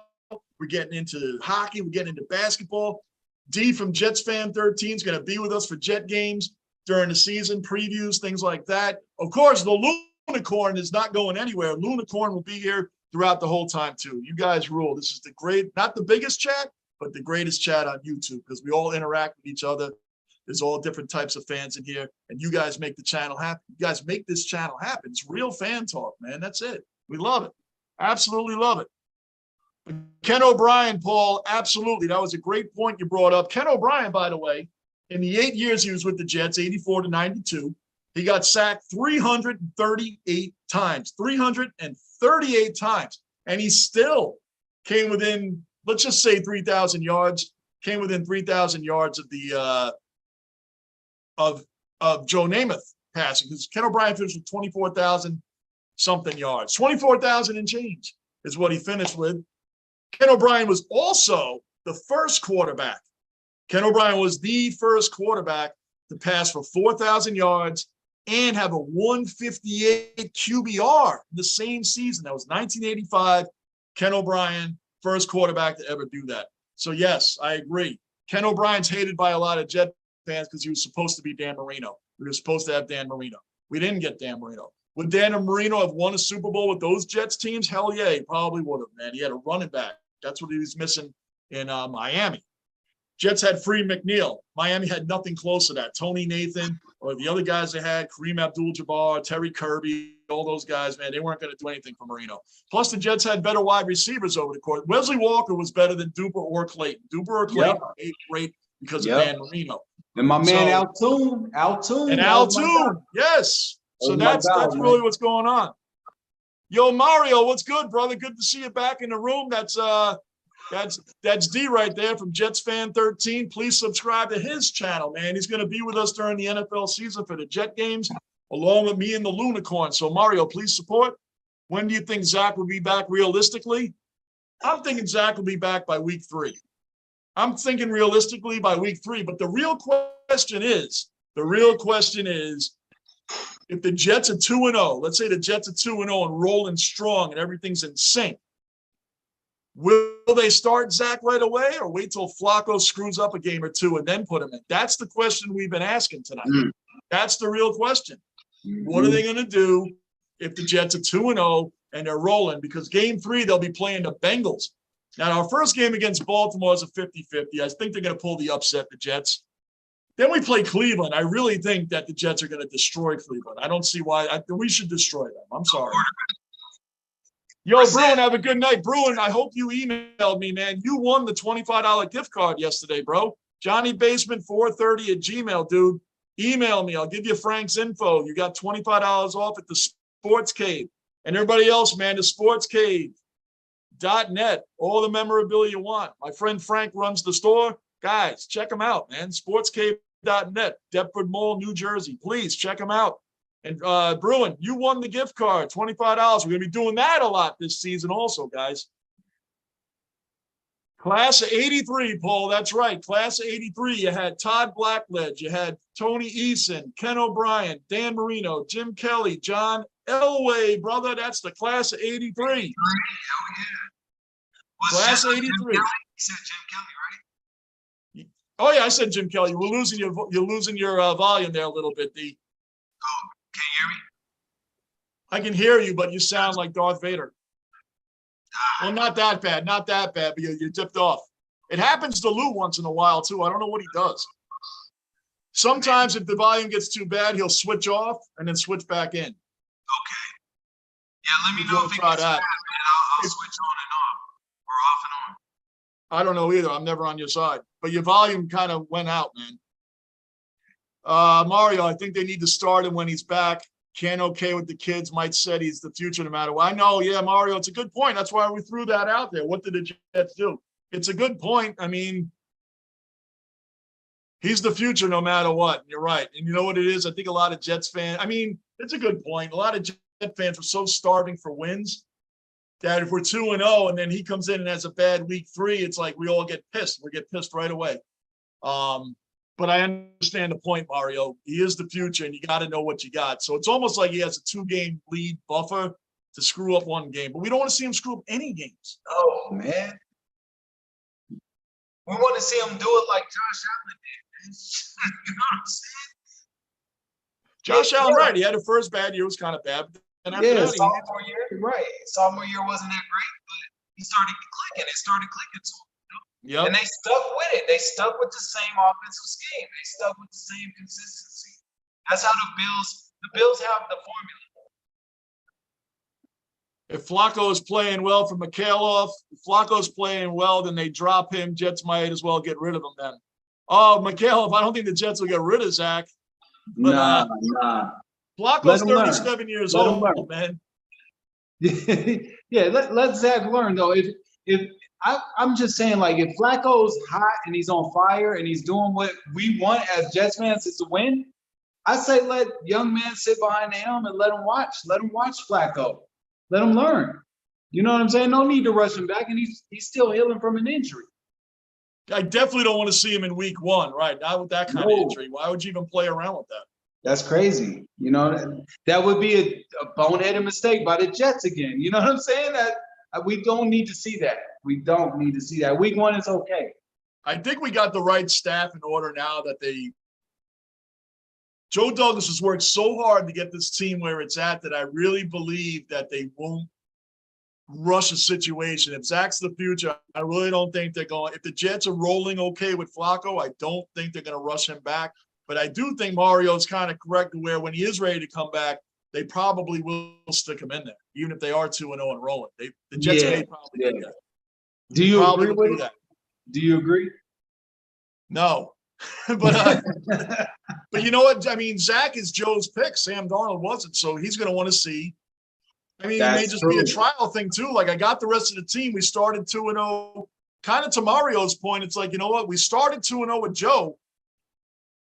We're getting into hockey. We're getting into basketball. D from Jets Fan 13 is going to be with us for Jet games during the season, previews, things like that. Of course, the Lunicorn is not going anywhere. Lunicorn will be here throughout the whole time, too. You guys rule. This is the great, not the biggest chat, but the greatest chat on YouTube because we all interact with each other. There's all different types of fans in here, and you guys make the channel happen. You guys make this channel happen. It's real fan talk, man. That's it. We love it. Absolutely love it. Ken O'Brien, Paul, absolutely. That was a great point you brought up. Ken O'Brien, by the way, in the 8 years he was with the Jets, 84 to 92, he got sacked 338 times, 338 times. And he still came within, let's just say 3,000 yards, came within 3,000 yards of the of Joe Namath passing, because Ken O'Brien finished with 24,000 something yards. 24,000 and change is what he finished with. Ken O'Brien was also the first quarterback. Ken O'Brien was the first quarterback to pass for 4,000 yards and have a 158 QBR in the same season. That was 1985. Ken O'Brien, first quarterback to ever do that. So, yes, I agree. Ken O'Brien's hated by a lot of Jet fans because he was supposed to be Dan Marino. We were supposed to have Dan Marino. We didn't get Dan Marino. Would Dan Marino have won a Super Bowl with those Jets teams? Hell yeah, he probably would have, man. He had a running back. That's what he was missing in Miami. Jets had Free McNeil. Miami had nothing close to that. Tony Nathan or the other guys they had, Kareem Abdul-Jabbar, Terry Kirby, all those guys, man, they weren't going to do anything for Marino. Plus, the Jets had better wide receivers over the course. Wesley Walker was better than Duper or Clayton. Duper or Clayton ate great because of Dan Marino. And my man Altoon. And Altoon, yes. So that's really what's going on. Yo, Mario, what's good, brother? Good to see you back in the room. That's D right there from Jets Fan 13. Please subscribe to his channel, man. He's going to be with us during the NFL season for the Jet games, along with me and the Lunicorn. So, Mario, please support. When do you think Zach will be back realistically? I'm thinking Zach will be back by week 3. I'm thinking realistically by week 3. But the real question is, if the Jets are 2-0, let's say the Jets are 2-0 and rolling strong and everything's in sync, will they start Zach right away or wait till Flacco screws up a game or two and then put him in? That's the question we've been asking tonight. That's the real question. What are they going to do if the Jets are 2-0 and they're rolling? Because game 3, they'll be playing the Bengals. Now, our first game against Baltimore is a 50-50. I think they're going to pull the upset, the Jets. Then we play Cleveland. I really think that the Jets are going to destroy Cleveland. I don't see why. We should destroy them. I'm sorry. Yo, Bruin, have a good night. Bruin, I hope you emailed me, man. You won the $25 gift card yesterday, bro. JohnnyBasement430@gmail, dude. Email me. I'll give you Frank's info. You got $25 off at the Sports Cave. And everybody else, man, the sportscave.net. All the memorabilia you want. My friend Frank runs the store. Guys, check him out, man. Sportscave.net, Deptford Mall, New Jersey. Please check him out. And Bruin, you won the gift card, $25. We're going to be doing that a lot this season also, guys. Class of 83, Paul, that's right. Class of 83, you had Todd Blackledge, you had Tony Eason, Ken O'Brien, Dan Marino, Jim Kelly, John Elway, brother. That's the class of 83. Hell yeah. Class of 83. You said Jim Kelly, right? Oh, yeah, I said Jim Kelly. You're losing your volume there a little bit, D. Oh, can you hear me? I can hear you, but you sound like Darth Vader. Well, not that bad, but you dipped off. It happens to Lou once in a while, too. I don't know what he does. Sometimes if the volume gets too bad, he'll switch off and then switch back in. Okay. Yeah, let me know if it gets bad, man. y'all switch on and off or off and on? I don't know either. I'm never on your side. But your volume kind of went out, man. Mario, I think they need to start him when he's back. Can't okay with the kids. Mike said he's the future no matter what. I know, yeah, Mario, it's a good point. That's why we threw that out there. What did the Jets do? It's a good point. I mean, he's the future no matter what. You're right. And you know what it is? I think a lot of Jets fans, I mean, it's a good point. A lot of Jet fans were so starving for wins that if we're 2-0 and then he comes in and has a bad week 3, it's like we all get pissed. We get pissed right away. But I understand the point, Mario. He is the future, and you got to know what you got. So it's almost like he has a 2-game lead buffer to screw up one game. But we don't want to see him screw up any games. Oh, man. We want to see him do it like Josh Allen did. You know what I'm saying? Josh Allen, right. He had a first bad year. It was kind of bad. And after that, sophomore year, right. Sophomore year wasn't that great, but he started clicking. It started clicking to him. Yep. And they stuck with it. They stuck with the same offensive scheme. They stuck with the same consistency. That's how the Bills have the formula. If Flacco is playing well for Mikhailov, if Flacco's playing well, then they drop him. Jets might as well get rid of him then. Oh, Mikhailov, I don't think the Jets will get rid of Zach. But, nah. Flacco's 37 years old, man. Yeah, let Zach learn, though. I'm just saying, like, if Flacco's hot and he's on fire and he's doing what we want as Jets fans is to win, I say let young men sit behind the helm and let him watch. Let him watch Flacco. Let him learn. You know what I'm saying? No need to rush him back, and he's still healing from an injury. I definitely don't want to see him in week 1, right? Not with that kind of injury. Why would you even play around with that? That's crazy. You know, that would be a boneheaded mistake by the Jets again. You know what I'm saying? That we don't need to see that. We don't need to see that. Week 1 is okay. I think we got the right staff in order now that Joe Douglas has worked so hard to get this team where it's at that I really believe that they won't rush a situation. If Zach's the future, I really don't think they're going. If the Jets are rolling okay with Flacco, I don't think they're going to rush him back. But I do think Mario's kind of correct to where when he is ready to come back, they probably will stick him in there, even if they are 2-0 and rolling. The Jets may probably do that. Do you agree with that? Do you agree? No. But you know what? I mean, Zach is Joe's pick. Sam Darnold wasn't, so he's going to want to see. I mean, it may just be a trial thing too. Like, I got the rest of the team. We started 2-0. Kind of to Mario's point, it's like, you know what? We started 2-0 with Joe.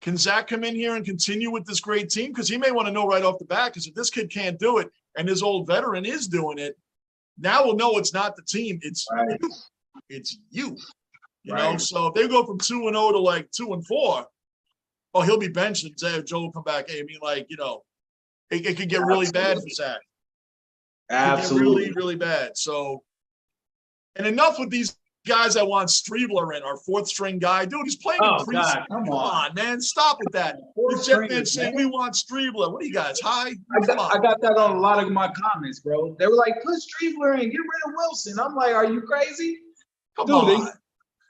Can Zach come in here and continue with this great team? Because he may want to know right off the bat, because if this kid can't do it and his old veteran is doing it, now we'll know it's not the team. It's you. It's you. You know, so if they go from 2-0 to like 2-4, oh, he'll be benched and Joe will come back. Hey, I mean, like, you know, it could get really bad for Zach. Absolutely. Really, really bad. So, and enough with these guys that want Streebler in, our 4th string guy. Dude, he's playing in preseason. Come on, man. Stop with that. The Jet fans saying we want Streebler. What are you guys, high? I got that on a lot of my comments, bro. They were like, put Streebler in, get rid of Wilson. I'm like, are you crazy? Come on.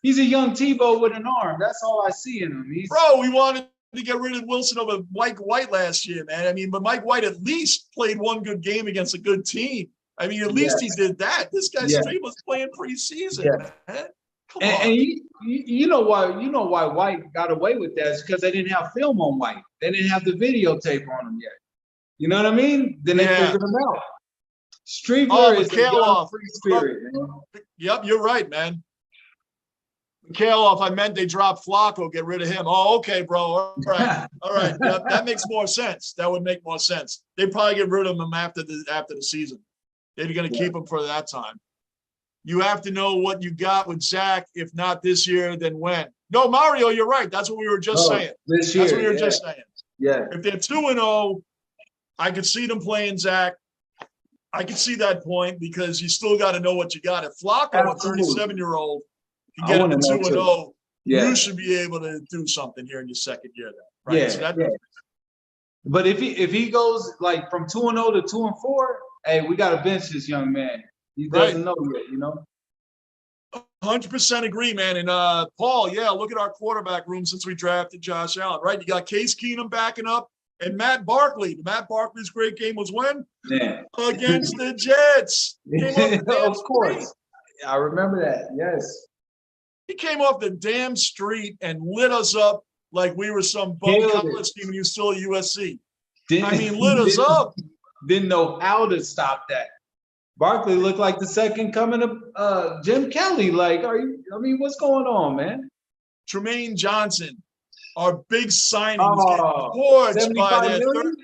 He's a young Tebow with an arm. That's all I see in him. Bro, we wanted to get rid of Wilson over Mike White last year, man. I mean, but Mike White at least played one good game against a good team. I mean, at least he did that. This guy Stream was playing preseason, man. Come on. And you know why White got away with that is because they didn't have film on White. They didn't have the videotape on him yet. You know what I mean? Then they figured him out. Streebler is a young free spirit, man. Yep, you're right, man. Mikhailov, I meant they dropped Flacco, get rid of him. Oh, okay, bro. All right. All right. That makes more sense. That would make more sense. They'd probably get rid of him after the season. They're going to keep him for that time. You have to know what you got with Zach. If not this year, then when? No, Mario, you're right. That's what we were just saying. This year, that's what we were just saying. Yeah. If they're 2-0, I could see them playing Zach. I can see that point because you still got to know what you got. If Flacco, a 37-year-old, can get him to 2-0, you should be able to do something here in your second year. Then, right? Yeah. But if he goes like from 2-0 to 2-4, hey, we got to bench this young man. He doesn't know yet, you know? 100% agree, man. And Paul, look at our quarterback room since we drafted Josh Allen, right? You got Case Keenum backing up. And Matt Barkley's great game was when? Yeah. Against the Jets. Of course. I remember that. Yes. He came off the damn street and lit us up like we were some bum college team and he was still at USC. Lit us up. Didn't know how to stop that. Barkley looked like the second coming of Jim Kelly. Like, what's going on, man? Tremaine Johnson, our big signings, getting torched by that.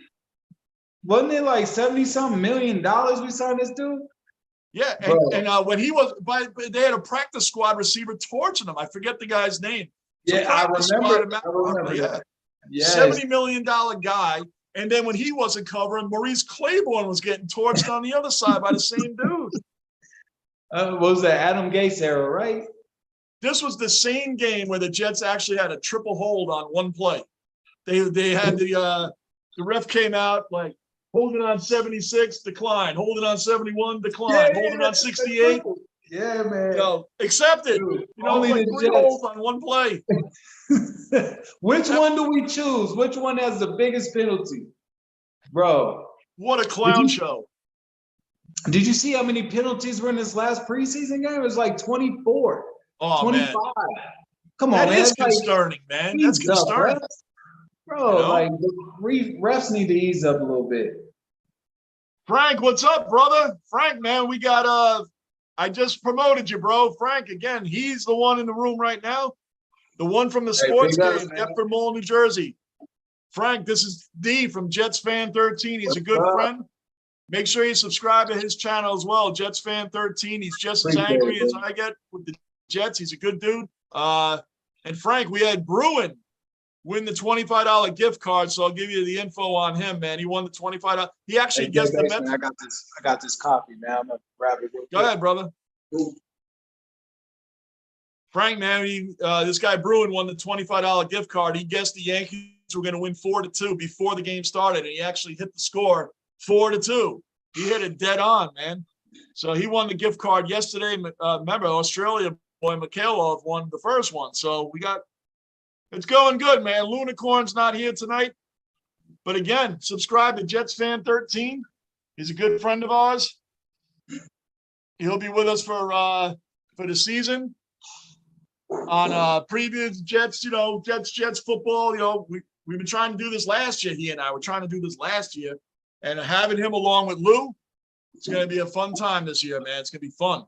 Wasn't it like $70-something million we signed this dude? Yeah, and when he was, they had a practice squad receiver torching him. I forget the guy's name. I remember. Yeah, yes. $70 million guy. And then when he wasn't covering, Maurice Claiborne was getting torched on the other side by the same dude. What was that Adam Gase era, right? This was the same game where the Jets actually had a triple hold on one play. They had the ref came out like holding on 76, decline, holding on 71, decline, holding on 68. Yeah, man. Accepted. Dude, only like 3 holds on one play. Which one do we choose? Which one has the biggest penalty? Bro. What a clown show. Did you see how many penalties were in this last preseason game? It was like 24. Oh, 25. Man. Come on, man. That is concerning, man. That's concerning. Bro, like the refs need to ease up a little bit. Frank, what's up, brother? Frank, man, we got I just promoted you, bro. Frank, again, he's the one in the room right now. The one from the sports game, Deptford Mall, New Jersey. Frank, this is D from Jets Fan 13. He's a good friend. Make sure you subscribe to his channel as well, Jets Fan 13. He's just as angry as I get with the Jets. He's a good dude. And Frank, we had Bruin win the $25 gift card, so I'll give you the info on him, man. He won the $25. He actually guessed the Mets. I got this copy, man. I'm gonna grab it. Go ahead, brother. Ooh. Frank, man, this guy Bruin won the $25 gift card. He guessed the Yankees were going to win 4-2 before the game started, and he actually hit the score 4-2. He hit it dead on, man. So he won the gift card yesterday. Remember, Australia boy Mikhailov won the first one. So it's going good, man. Lunicorn's not here tonight. But again, subscribe to Jets Fan 13. He's a good friend of ours. He'll be with us for the season on previews, Jets, Jets football. We've been trying to do this last year. He and I were trying to do this last year. And having him along with Lou, it's going to be a fun time this year, man. It's going to be fun.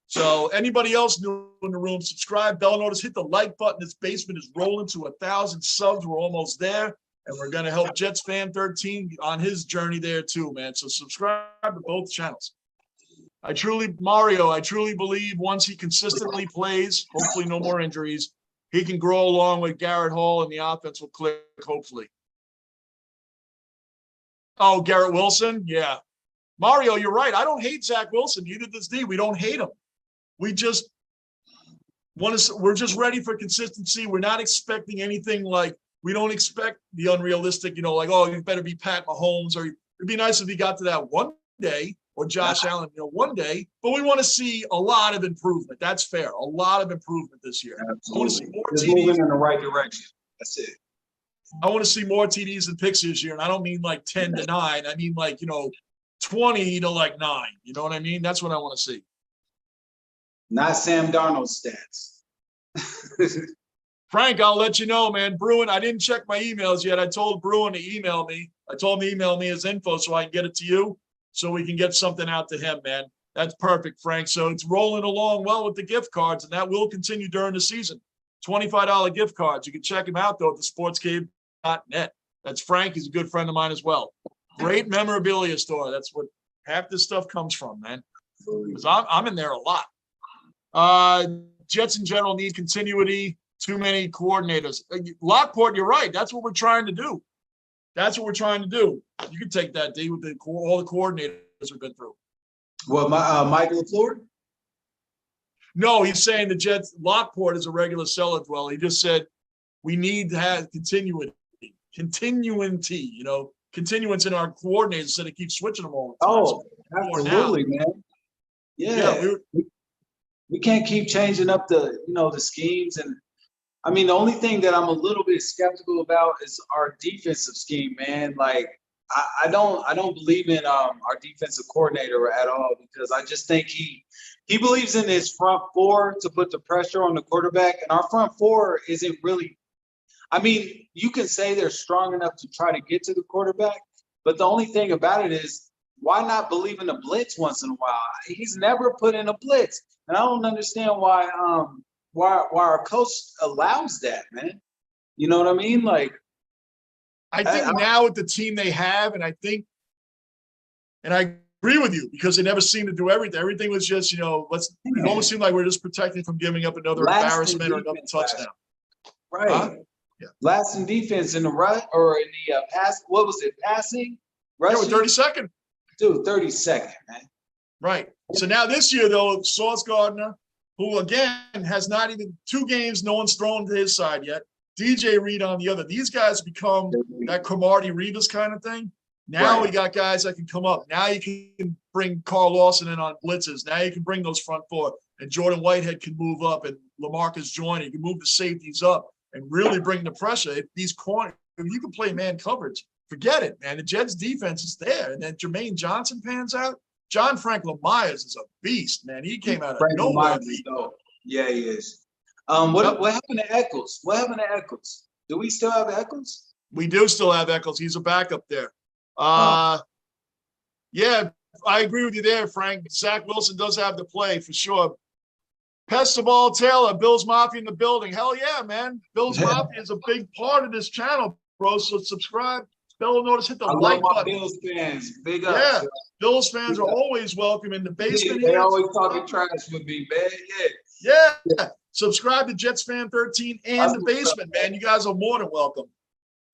So anybody else new in the room, subscribe, bell notice, hit the like button. This basement is rolling to 1,000 subs. We're almost there. And we're going to help Jets Fan 13 on his journey there too, man. So subscribe to both channels. I truly believe once he consistently plays, hopefully no more injuries, he can grow along with Garrett Hall and the offense will click, hopefully. Oh, Garrett Wilson? Yeah. Mario, you're right. I don't hate Zach Wilson. Neither does D. We don't hate him. We just we're just ready for consistency. We're not expecting anything we don't expect the unrealistic, you better be Pat Mahomes, or it'd be nice if he got to that one day, or Josh Allen, one day, but we want to see a lot of improvement. That's fair. A lot of improvement this year. Absolutely. I want to see more Just TDs. moving in the right direction. That's it. I want to see more TDs and picks this year. And I don't mean 10 to 9. I mean 20 to 9. You know what I mean? That's what I want to see. Not Sam Darnold stats. Frank, I'll let you know, man. Bruin, I didn't check my emails yet. I told Bruin to email me. I told him to email me his info so I can get it to you, so we can get something out to him, man. That's perfect, Frank. So it's rolling along well with the gift cards, and that will continue during the season. $25 gift cards. You can check him out, though, at thesportscave.net. That's Frank. He's a good friend of mine as well. Great memorabilia store. That's what half this stuff comes from, man. Because I'm in there a lot. Jets in general need continuity. Too many coordinators. Lockport, you're right. That's what we're trying to do. You can take that, D, with all the coordinators we've been through. What, Michael LaFleur? No, he's saying the Jets, Lockport is a regular cellar dweller. He just said we need to have continuance in our coordinators instead of keep switching them all the time. Oh, absolutely, man. Yeah. We can't keep changing up the schemes. And I mean, the only thing that I'm a little bit skeptical about is our defensive scheme, man. Like, I don't believe in our defensive coordinator at all, because I just think he believes in his front four to put the pressure on the quarterback, and our front four isn't really. I mean, you can say they're strong enough to try to get to the quarterback, but the only thing about it is, why not believe in a blitz once in a while? He's never put in a blitz, and I don't understand why our coach allows that, man. You know what I mean? Like, I think now with the team they have, and I agree with you, because they never seemed to do everything. Everything was just, it almost seemed like we're just protecting from giving up another embarrassment or another touchdown. Right. Yeah. Last in defense in the rut or in the pass. What was it? Passing? Rushing? Yeah, with 32nd. Dude, 32nd, man. Right. So now this year, though, Sauce Gardner, who again has not even 2 games, no one's thrown to his side yet. DJ Reed on the other. These guys become that Cromartie Revis kind of thing. Now we got guys that can come up. Now you can bring Carl Lawson in on blitzes. Now you can bring those front four. And Jordan Whitehead can move up, and LaMarcus Joyner. You can move the safeties up and really bring the pressure. If you can play man coverage, forget it, man. The Jets defense is there. And then Jermaine Johnson pans out. John Franklin Myers is a beast, man. He came out of nowhere. Yeah, he is. What happened to Eccles? What happened to Eccles? Do we still have Eccles? We do still have Eccles. He's a backup there. Yeah, I agree with you there, Frank. Zach Wilson does have to play for sure. Pestiball Taylor, Bills Mafia in the building. Hell yeah, man. Bills Mafia is a big part of this channel, bro. So subscribe. Bell notice, hit the like button. Bills fans, big up. Yeah, Bills fans are always welcome in the basement. They always talking trash with me, man. Yeah. Subscribe to Jets Fan 13 and the basement, man. You guys are more than welcome.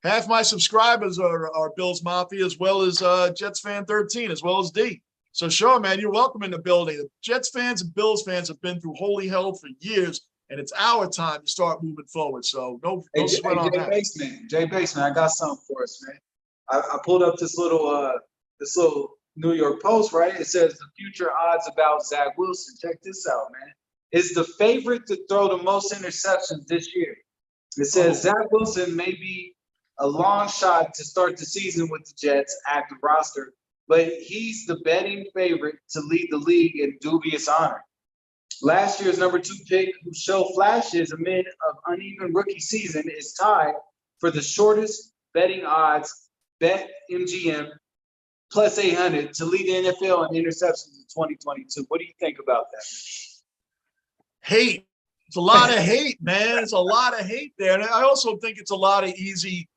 Half my subscribers are Bills Mafia, as well as Jets Fan 13, as well as D. So sure, man, you're welcome in the building. The Jets fans and Bills fans have been through holy hell for years, and it's our time to start moving forward. So no sweat on that. Jay Basement, I got something for us, man. I pulled up this little New York Post, right? It says the future odds about Zach Wilson. Check this out, man. Is the favorite to throw the most interceptions this year. It says Zach Wilson may be a long shot to start the season with the Jets active roster, but he's the betting favorite to lead the league in dubious honor. Last year's number 2 pick, who showed flashes amid an uneven rookie season, is tied for the shortest betting odds. Bet MGM plus 800 to lead the NFL in interceptions in 2022. What do you think about that? Hate. It's a lot of hate, man. It's a lot of hate there. And I also think it's a lot of easy.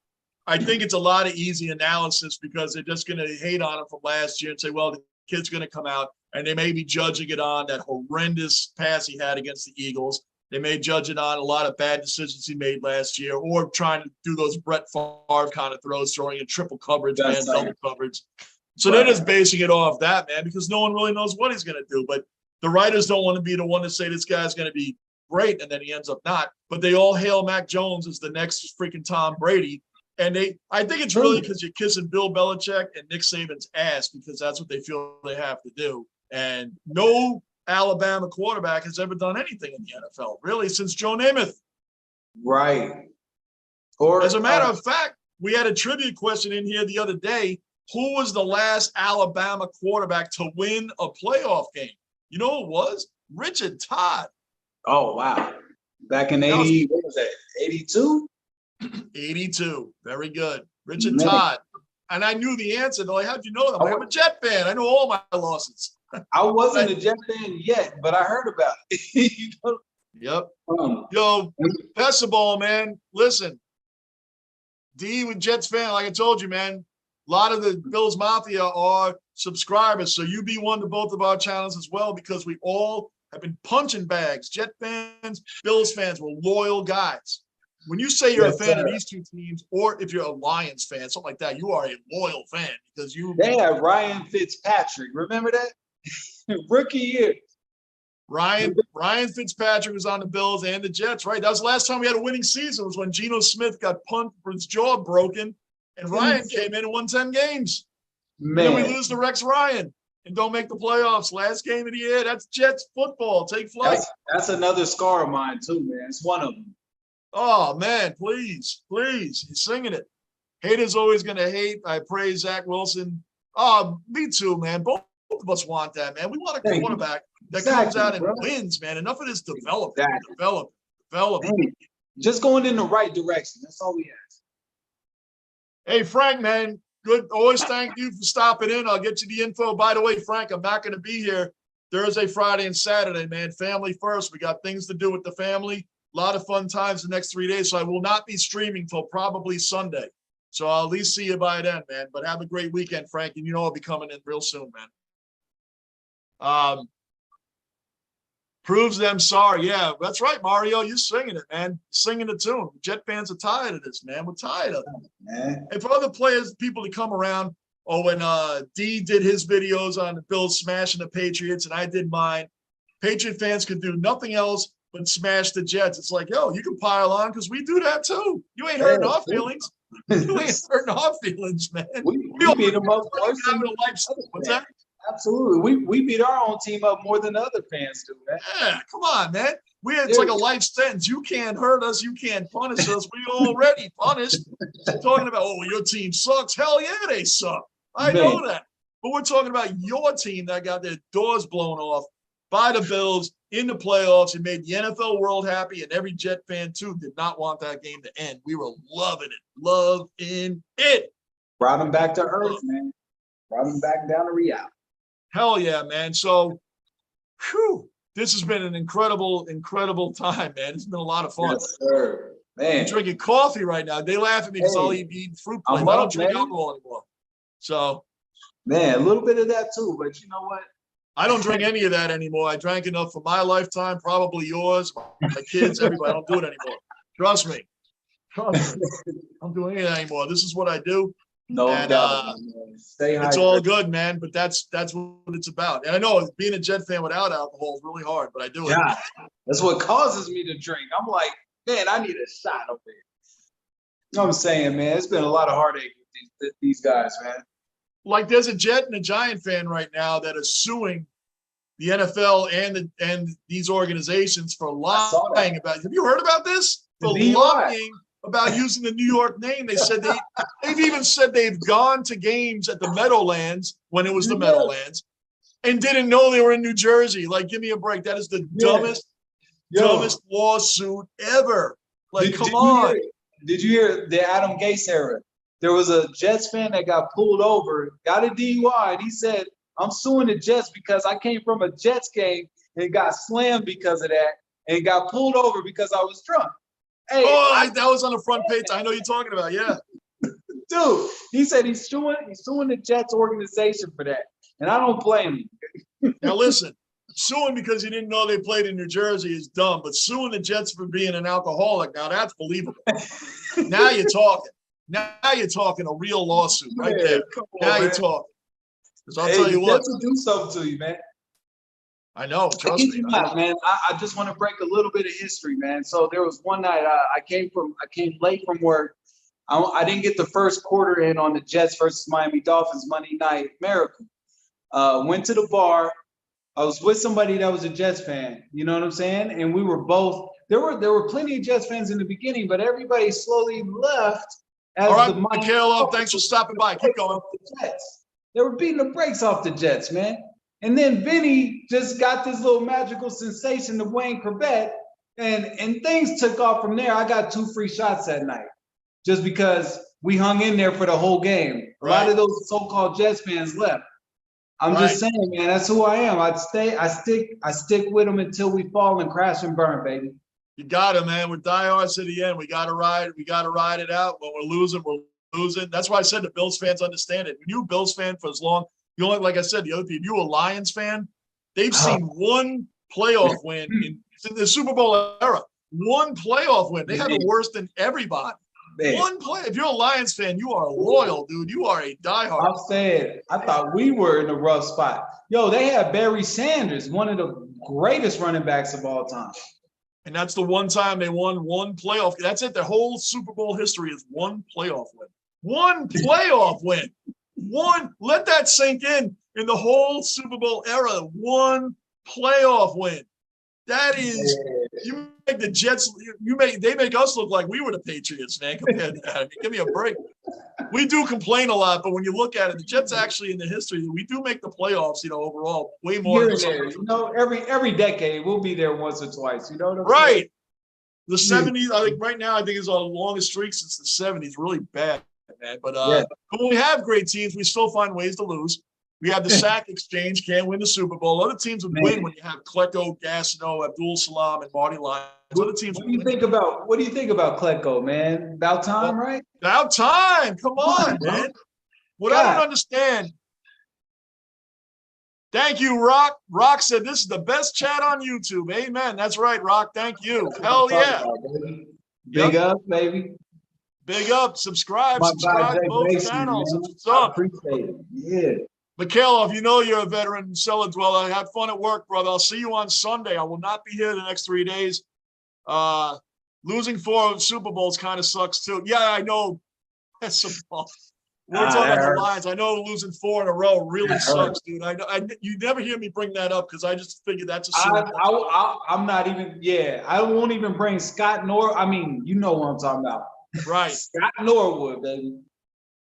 I think it's a lot of easy analysis, because they're just going to hate on him from last year and say, well, the kid's going to come out, and they may be judging it on that horrendous pass he had against the Eagles. They may judge it on a lot of bad decisions he made last year, or trying to do those Brett Favre kind of throws, throwing in triple coverage, double coverage. So they're just basing it off that, man, because no one really knows what he's going to do. But the writers don't want to be the one to say this guy's going to be great, and then he ends up not. But they all hail Mac Jones as the next freaking Tom Brady. And I think it's really because you're kissing Bill Belichick and Nick Saban's ass, because that's what they feel they have to do. And no Alabama quarterback has ever done anything in the NFL, really, since Joe Namath. Right. As a matter of fact, we had a trivia question in here the other day. Who was the last Alabama quarterback to win a playoff game? You know who it was? Richard Todd. Oh, wow. Back in 80, what was that, 82? 82. Very good. Richard Todd. And I knew the answer. They're like, how'd you know that? I'm a Jet fan. I know all my losses. I wasn't a Jet fan yet, but I heard about it. You know? Yep. Yo, pass the ball, man. Listen, D with Jets fan, like I told you, man, a lot of the Bills Mafia are subscribers. So you be one to both of our channels as well, because we all have been punching bags. Jet fans, Bills fans, we're loyal guys. When you say you're a fan of these two teams, or if you're a Lions fan, something like that, you are a loyal fan, because they had Ryan Fitzpatrick. Remember that? Rookie year. Ryan Fitzpatrick was on the Bills and the Jets, right? That was the last time we had a winning season, was when Geno Smith got punted for his jaw broken, and Ryan came in and won 10 games. Man. And then we lose to Rex Ryan and don't make the playoffs. Last game of the year. That's Jets football. Take flight. That's another scar of mine too, man. It's one of them. Oh man, please, please. He's singing it. Haters always gonna hate. I praise Zach Wilson. Oh, me too, man. Both of us want that, man. We want a quarterback that comes out and wins, man. Enough of this development. Hey, just going in the right direction. That's all we ask. Hey, Frank, man. Good. Always thank you for stopping in. I'll get you the info. By the way, Frank, I'm not going to be here Thursday, Friday, and Saturday, man. Family first. We got things to do with the family. A lot of fun times the next 3 days. So I will not be streaming till probably Sunday. So I'll at least see you by then, man. But have a great weekend, Frank. And you know I'll be coming in real soon, man. Proves them sorry. Yeah, that's right, Mario. You're singing it, man. Singing the tune. Jet fans are tired of this, man. We're tired of it. Man. And for other players, people to come around, or when D did his videos on the Bills smashing the Patriots and I did mine, Patriot fans could do nothing else but smash the Jets. It's like, yo, you can pile on because we do that too. You ain't hurting our feelings. You ain't hurting our feelings, man. We beat them up worse than what's that? Absolutely. We beat our own team up more than the other fans do, man. Yeah, come on, man. It's like a life sentence. You can't hurt us. You can't punish us. We already punished. Talking about, oh, your team sucks. Hell yeah, they suck. I know that. But we're talking about your team that got their doors blown off by the Bills in the playoffs and made the NFL world happy, and every Jet fan, too, did not want that game to end. We were loving it. Brought them back to earth, man. Brought them back down to reality. Hell yeah, man. So, this has been an incredible, incredible time, man. It's been a lot of fun. Yes, sir. Man. I'm drinking coffee right now. They laugh at me because I'll eat fruit plates. I don't drink alcohol anymore. So, man, a little bit of that too, but you know what? I don't drink any of that anymore. I drank enough for my lifetime, probably yours, my kids, everybody. I don't do it anymore. Trust me. I don't do any of that anymore. This is what I do. No doubt. Stay hydrated. It's all good, man. But that's what it's about. And I know being a Jet fan without alcohol is really hard, but I do it. Yeah, that's what causes me to drink. I'm like, man, I need a shot over here. You know what I'm saying, man? It's been a lot of heartache with these guys, man. Like there's a Jet and a Giant fan right now that are suing the NFL and these organizations for lying about. Have you heard about this? For lying about using the New York name. They said they've even said they've gone to games at the Meadowlands when it was the Meadowlands and didn't know they were in New Jersey. Like, give me a break. That is the dumbest lawsuit ever. Like, come on. Did you hear the Adam Gase era? There was a Jets fan that got pulled over, got a DUI, and he said, I'm suing the Jets because I came from a Jets game and got slammed because of that and got pulled over because I was drunk. Hey, that was on the front page. I know you're talking about, yeah. Dude, he said he's suing the Jets organization for that. And I don't blame him. Now listen, suing because you didn't know they played in New Jersey is dumb, but suing the Jets for being an alcoholic, now that's believable. Now you're talking. Now you're talking a real lawsuit right there. Now you're talking. Because I'll tell you what. Jets will do something to you, man. I know. Trust me. Man. I just want to break a little bit of history, man. So there was one night I came late from work. I didn't get the first quarter in on the Jets versus Miami Dolphins Monday night miracle. Went to the bar. I was with somebody that was a Jets fan. You know what I'm saying? And we were both. There were plenty of Jets fans in the beginning, but everybody slowly left. All right, Mikhail, thanks for stopping by. Keep going. They were beating the brakes off the Jets, man. And then Vinny just got this little magical sensation to Wayne Corbett, and things took off from there. I got 2 free shots that night just because we hung in there for the whole game. A lot of those so-called Jets fans left. I'm just saying, man, that's who I am. I stick with them until we fall and crash and burn, baby. You got it, man. We're diehards to the end. We got to ride it out. When we're losing, we're losing. That's why I said the Bills fans understand it. When you're a Bills fan for as long, you know, like I said, the other people, you a Lions fan, they've seen one playoff win in the Super Bowl era. One playoff win. They have it worse than everybody. Man. One play. If you're a Lions fan, you are loyal, dude. You are a diehard. I'm saying, I thought we were in a rough spot. Yo, they had Barry Sanders, one of the greatest running backs of all time. And that's the one time they won one playoff. That's it. Their whole Super Bowl history is one playoff win. One playoff win. One. Let that sink in the whole Super Bowl era. One playoff win. That is You make the Jets. They make us look like we were the Patriots, man. Compared to that, I mean, give me a break. We do complain a lot, but when you look at it, the Jets actually in the history, we do make the playoffs. Overall, way more. Here and there, every decade we'll be there once or twice. You know what I'm right. saying? The 70s, I think right now, I think is our longest streak since the 70s. Really bad, man. But when we have great teams, we still find ways to lose. We have the sack exchange, can't win the Super Bowl. Other teams would win when you have Klecko, Gastineau, Abdul Salam, and Marty Lyons. Other teams. What do you think about Klecko, man? About time, right? About time. Come on, man. What I don't understand. Thank you, Rock. Rock said this is the best chat on YouTube. Amen. That's right, Rock. Thank you. Hell yeah. Big up, baby. Big up. Subscribe to both channels. What's up? Appreciate it. Yeah. Mikhailov, you're a veteran cellar dweller. Have fun at work, brother. I'll see you on Sunday. I will not be here the next 3 days. Losing 4 Super Bowls kind of sucks too. Yeah, I know. That's some fun. We're talking about the Lions. I know losing 4 in a row really sucks, dude. You never hear me bring that up because I just figured that's a I'm not even. Yeah, I won't even bring Scott Norwood. I mean, you know what I'm talking about, right? Scott Norwood, baby.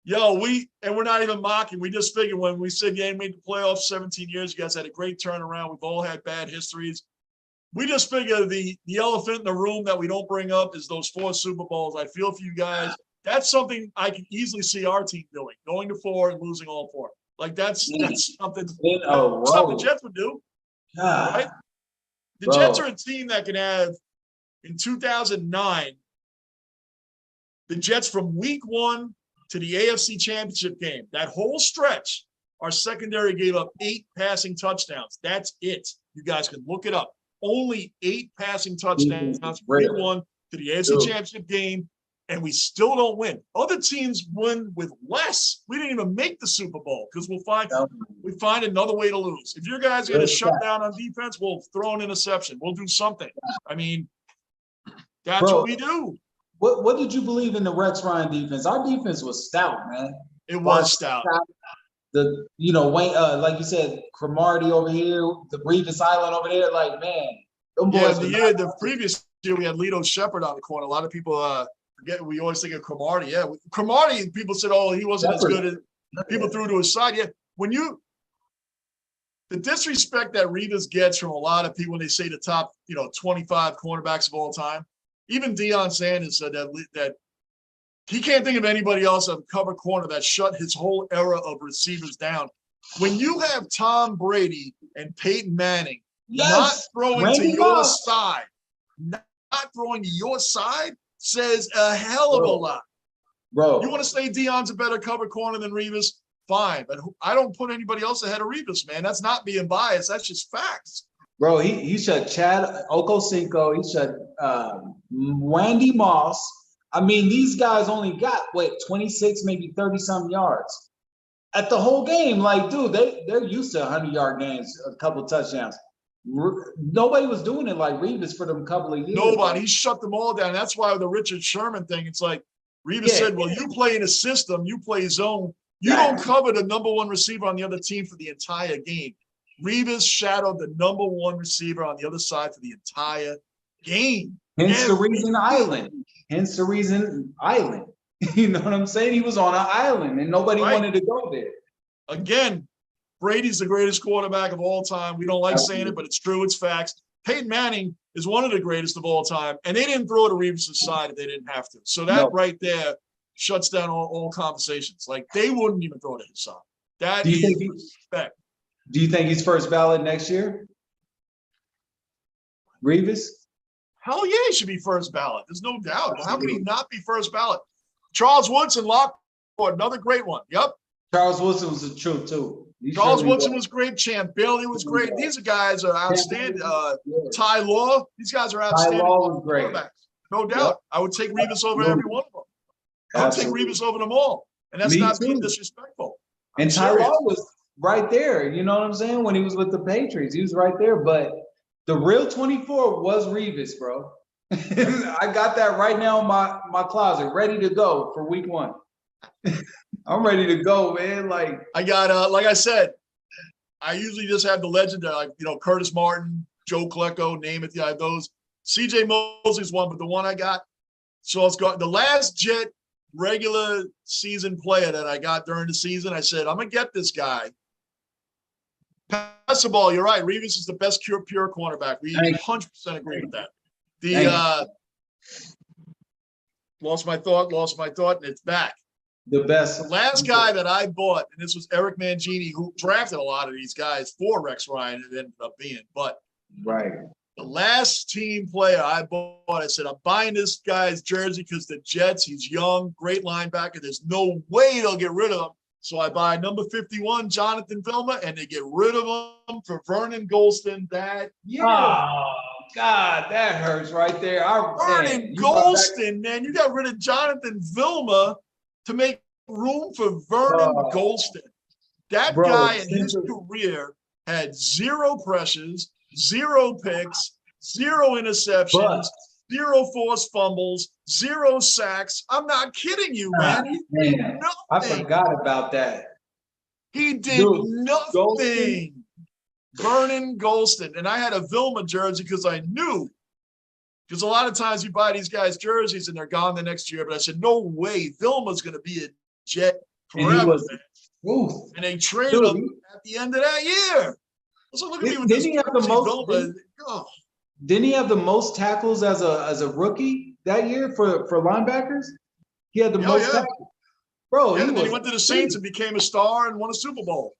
Yo, we're not even mocking. We just figured when we said you ain't made the playoffs 17 years, you guys had a great turnaround. We've all had bad histories. We just figure the elephant in the room that we don't bring up is those 4 Super Bowls. I feel for you guys. That's something I can easily see our team doing, going to 4 and losing all 4. Like that's something the Jets would do. Right? The Jets are a team that can have in 2009, the Jets from week 1 to the AFC Championship game, that whole stretch, our secondary gave up 8 passing touchdowns. That's it. You guys can look it up. Only 8 passing touchdowns from week 1 to the AFC Championship game, and we still don't win. Other teams win with less. We didn't even make the Super Bowl because we find another way to lose. If your guys are going to shut down on defense, we'll throw an interception. We'll do something. I mean, that's what we do. What did you believe in the Rex Ryan defense? Our defense was stout, man. It was stout. Wayne, like you said, Cromartie over here, the Revis Island over there, like, man. The previous year we had Lito Shepherd on the corner. A lot of people forget. We always think of Cromartie. Yeah, Cromartie. People said, "Oh, he wasn't as good as people threw to his side." Yeah, the disrespect that Revis gets from a lot of people when they say the top, 25 cornerbacks of all time. Even Deion Sanders said that he can't think of anybody else on cover corner that shut his whole era of receivers down. When you have Tom Brady and Peyton Manning not throwing to your side, says a hell of a lot. Bro, you want to say Deion's a better cover corner than Revis? Fine, but I don't put anybody else ahead of Revis, man. That's not being biased. That's just facts. Bro, he shut Chad Okocinco. He shut Randy Moss. I mean, these guys only got 26, maybe 30-something yards at the whole game. Like, dude, they're used to 100-yard games, a couple touchdowns. Nobody was doing it like Revis for them couple of years. Nobody. He shut them all down. That's why the Richard Sherman thing. It's like Revis said, "Well, you play in a system, you play zone, you don't cover the number 1 receiver on the other team for the entire game." Revis shadowed the number 1 receiver on the other side for the entire game. Hence the reason Island. You know what I'm saying? He was on an island and nobody wanted to go there. Again, Brady's the greatest quarterback of all time. We don't like saying it, but it's true. It's facts. Peyton Manning is one of the greatest of all time, and they didn't throw to Revis' side if they didn't have to. So that right there shuts down all conversations. Like, they wouldn't even throw to his side. That is respect. Do you think he's first ballot next year? Revis? Hell yeah, he should be first ballot. There's no doubt. How can he not be first ballot? Charles Woodson, Lockport, another great one. Yep. Charles Woodson was the truth, too. Charles Woodson was great. Champ Bailey was great. These guys are outstanding. Ty Law, these guys are outstanding. Ty Law was great. No doubt. I would take Revis over every one of them. I would take Revis over them all. And that's not being disrespectful. And Ty Law was right there. You know what I'm saying? When he was with the Patriots, he was right there. But the real 24 was Revis, bro. I got that right now in my closet, ready to go for week 1. I'm ready to go, man. Like, I got like I said, I usually just have the legend of, Curtis Martin, Joe Klecko, name it. I have those. CJ Mosley's one, but the one I got. So let's go. The last Jet regular season player that I got during the season, I said, I'm going to get this guy. Pass the ball. You're right. Revis is the best pure cornerback. We 100% agree with that. Lost my thought, and it's back. The best. The last guy that I bought, and this was Eric Mangini, who drafted a lot of these guys for Rex Ryan, it ended up being. But the last team player I bought, I said, I'm buying this guy's jersey because the Jets, he's young, great linebacker. There's no way they'll get rid of him. So I buy number 51, Jonathan Vilma, and they get rid of him for Vernon Golston that year. Oh, God, that hurts right there. Vernon Golston, man. You got rid of Jonathan Vilma to make room for Vernon Golston. That guy in his career had 0 pressures, 0 picks, 0 interceptions, 0 forced fumbles, 0 sacks. I'm not kidding you, man. I forgot about that. He did nothing. Vernon Golston. And I had a Vilma jersey because I knew. Because a lot of times you buy these guys' jerseys and they're gone the next year. But I said, no way. Vilma's going to be a Jet forever. And they traded him at the end of that year. So look at me with this. Didn't he have the most tackles as a rookie that year for linebackers? He had the most tackles. Bro, then he went to the Saints and became a star and won a Super Bowl.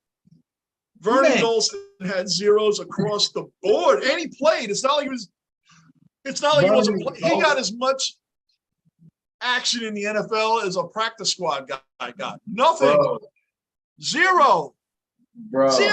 Vernon Golston had zeros across the board, and he played. It's not like he wasn't playing. He got as much action in the NFL as a practice squad guy got. Nothing. Bro. 0. Bro. 0.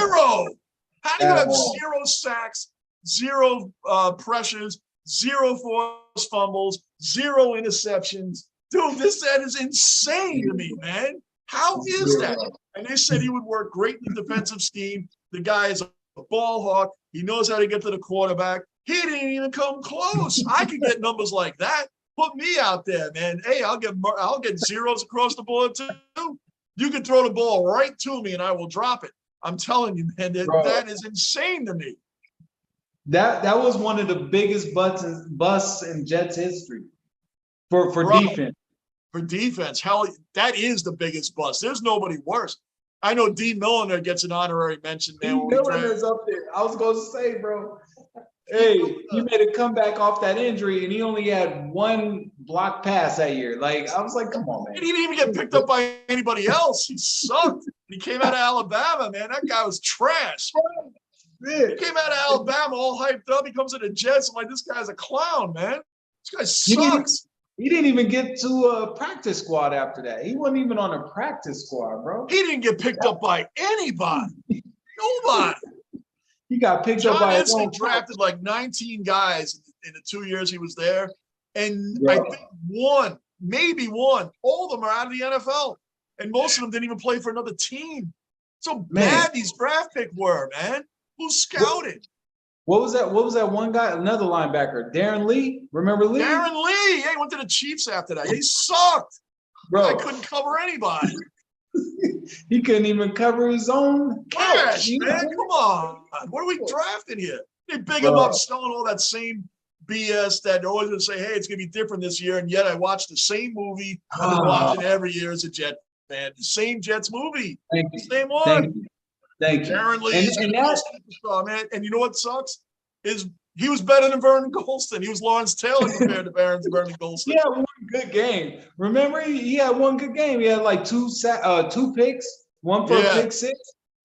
How do you have 0 sacks, 0 pressures, 0 forced fumbles, 0 interceptions? Dude, that is insane to me, man. How is that? And they said he would work great in the defensive scheme. The guy is a ball hawk. He knows how to get to the quarterback. He didn't even come close. I could get numbers like that. Put me out there, man. Hey, I'll get zeros across the board too. You can throw the ball right to me and I will drop it. I'm telling you, man, that is insane to me. That was one of the biggest busts in Jets history for defense. For defense, hell, that is the biggest bust. There's nobody worse. I know Dean Milliner gets an honorary mention. Dean Milliner's up there. I was going to say, bro. Hey, he made a comeback off that injury, and he only had 1 block pass that year. Like, I was like, come on, man. He didn't even get picked up by anybody else. He sucked. He came out of Alabama, man. That guy was trash. He came out of Alabama all hyped up. He comes to the Jets. I'm like, this guy's a clown, man. This guy sucks. He didn't even get to a practice squad after that. He wasn't even on a practice squad, bro. He didn't get picked up by anybody. Nobody. He got picked up by his own. Drafted like 19 guys in the 2 years he was there. And I think maybe one. All of them are out of the NFL. And most of them didn't even play for another team. So bad these draft picks were, man. Who scouted? What was that one guy, another linebacker, Darren Lee? Remember Lee? Darren Lee. Yeah, he went to the Chiefs after that. He sucked. Bro. I couldn't cover anybody. He couldn't even cover his own couch, man. Come on. What are we drafting here? They big him up, selling all that same BS that they're always going to say, hey, it's going to be different this year. And yet I watched the same movie I've been watching every year as a Jet fan. The same Jets movie. Same one. Thank you. Darren Lee is a superstar, man. And you know what sucks? He was better than Vernon Golston. He was Lawrence Taylor compared to Vernon Golston. He had 1 good game. Remember, he had 1 good game. He had like 2 picks, 1 for a pick 6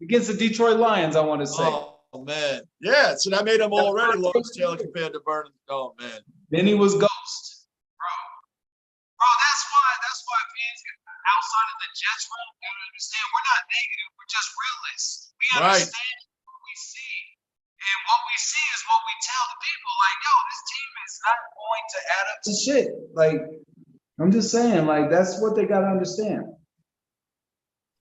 against the Detroit Lions, I want to say. Oh, man. Yeah, so that made him already Lawrence Taylor compared to Vernon. Oh, man. Then he was Ghost. Bro, that's why fans outside of the Jets realm gotta understand we're not negative, we're just realists. We understand what we see. And what we see is what we tell the people. Like, yo, this team is not going to add up to shit. Like, I'm just saying, like, that's what they gotta understand.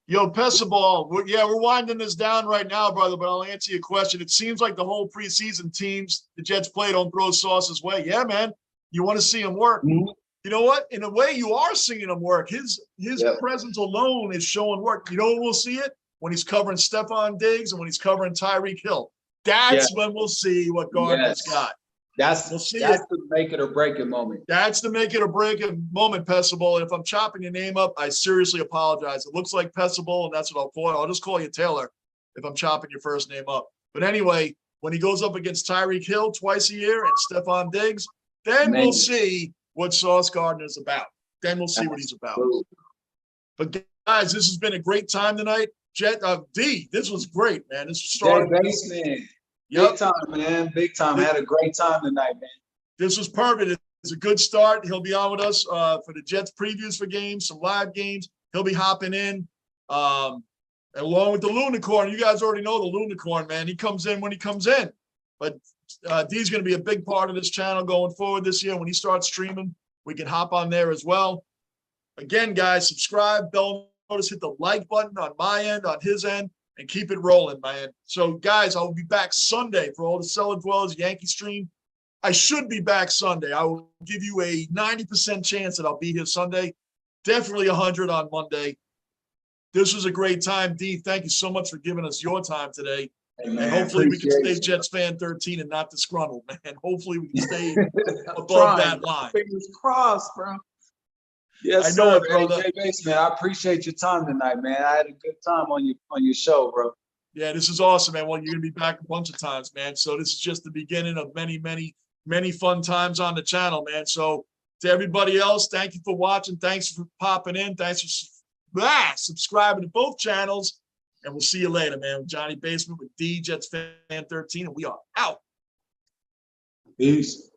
Yo, Pessaball, we're winding this down right now, brother, but I'll answer your question. It seems like the whole preseason teams the Jets play don't throw Sauce's way. Yeah, man. You want to see him work. Mm-hmm. You know what? In a way, you are seeing him work. His presence alone is showing work. You know when we'll see it? When he's covering Stephon Diggs and when he's covering Tyreek Hill. That's when we'll see what Gardner's got. That's We'll see that's it. the make it or break it moment. That's the make it or break it moment, Pessable. And if I'm chopping your name up, I seriously apologize. It looks like Pessable, and that's what I'll call it. I'll just call you Taylor if I'm chopping your first name up. But anyway, when he goes up against Tyreek Hill twice a year and Stephon Diggs, then Man. we'll see what Sauce Gardner is about. Then we'll see what he's about. But guys, this has been a great time tonight. D, this was great, man. This started. Baseman. Yep. Big time, man. Big time. I had a great time tonight, man. This was perfect. It's a good start. He'll be on with us for the Jets previews for games, some live games. He'll be hopping in along with the Lunicorn. You guys already know the Lunicorn, man. He comes in when he comes in. But D's going to be a big part of this channel going forward this year. When he starts streaming, we can hop on there as well. Again, guys, subscribe, bell notice, hit the like button on my end, on his end, and keep it rolling, man. So, guys, I'll be back Sunday for all the Cellar Dwellers Yankee stream. I should be back Sunday. I will give you a 90% chance that I'll be here Sunday. Definitely 100 on Monday. This was a great time. D, thank you so much for giving us your time today. Hey, man, and hopefully we can stay Jets fan 13 and not disgruntled, man. Hopefully we can stay above that line. Fingers crossed, bro. Yes, I know sir, it, brother. Hey, Baseman, I appreciate your time tonight, man. I had a good time on your show, bro. Yeah, this is awesome, man. Well, you're gonna be back a bunch of times, man. So this is just the beginning of many, many, many fun times on the channel, man. So to everybody else, thank you for watching. Thanks for popping in. Thanks for subscribing to both channels. And we'll see you later, man. Johnny Basement with D Jets Fan 13, and we are out. Peace.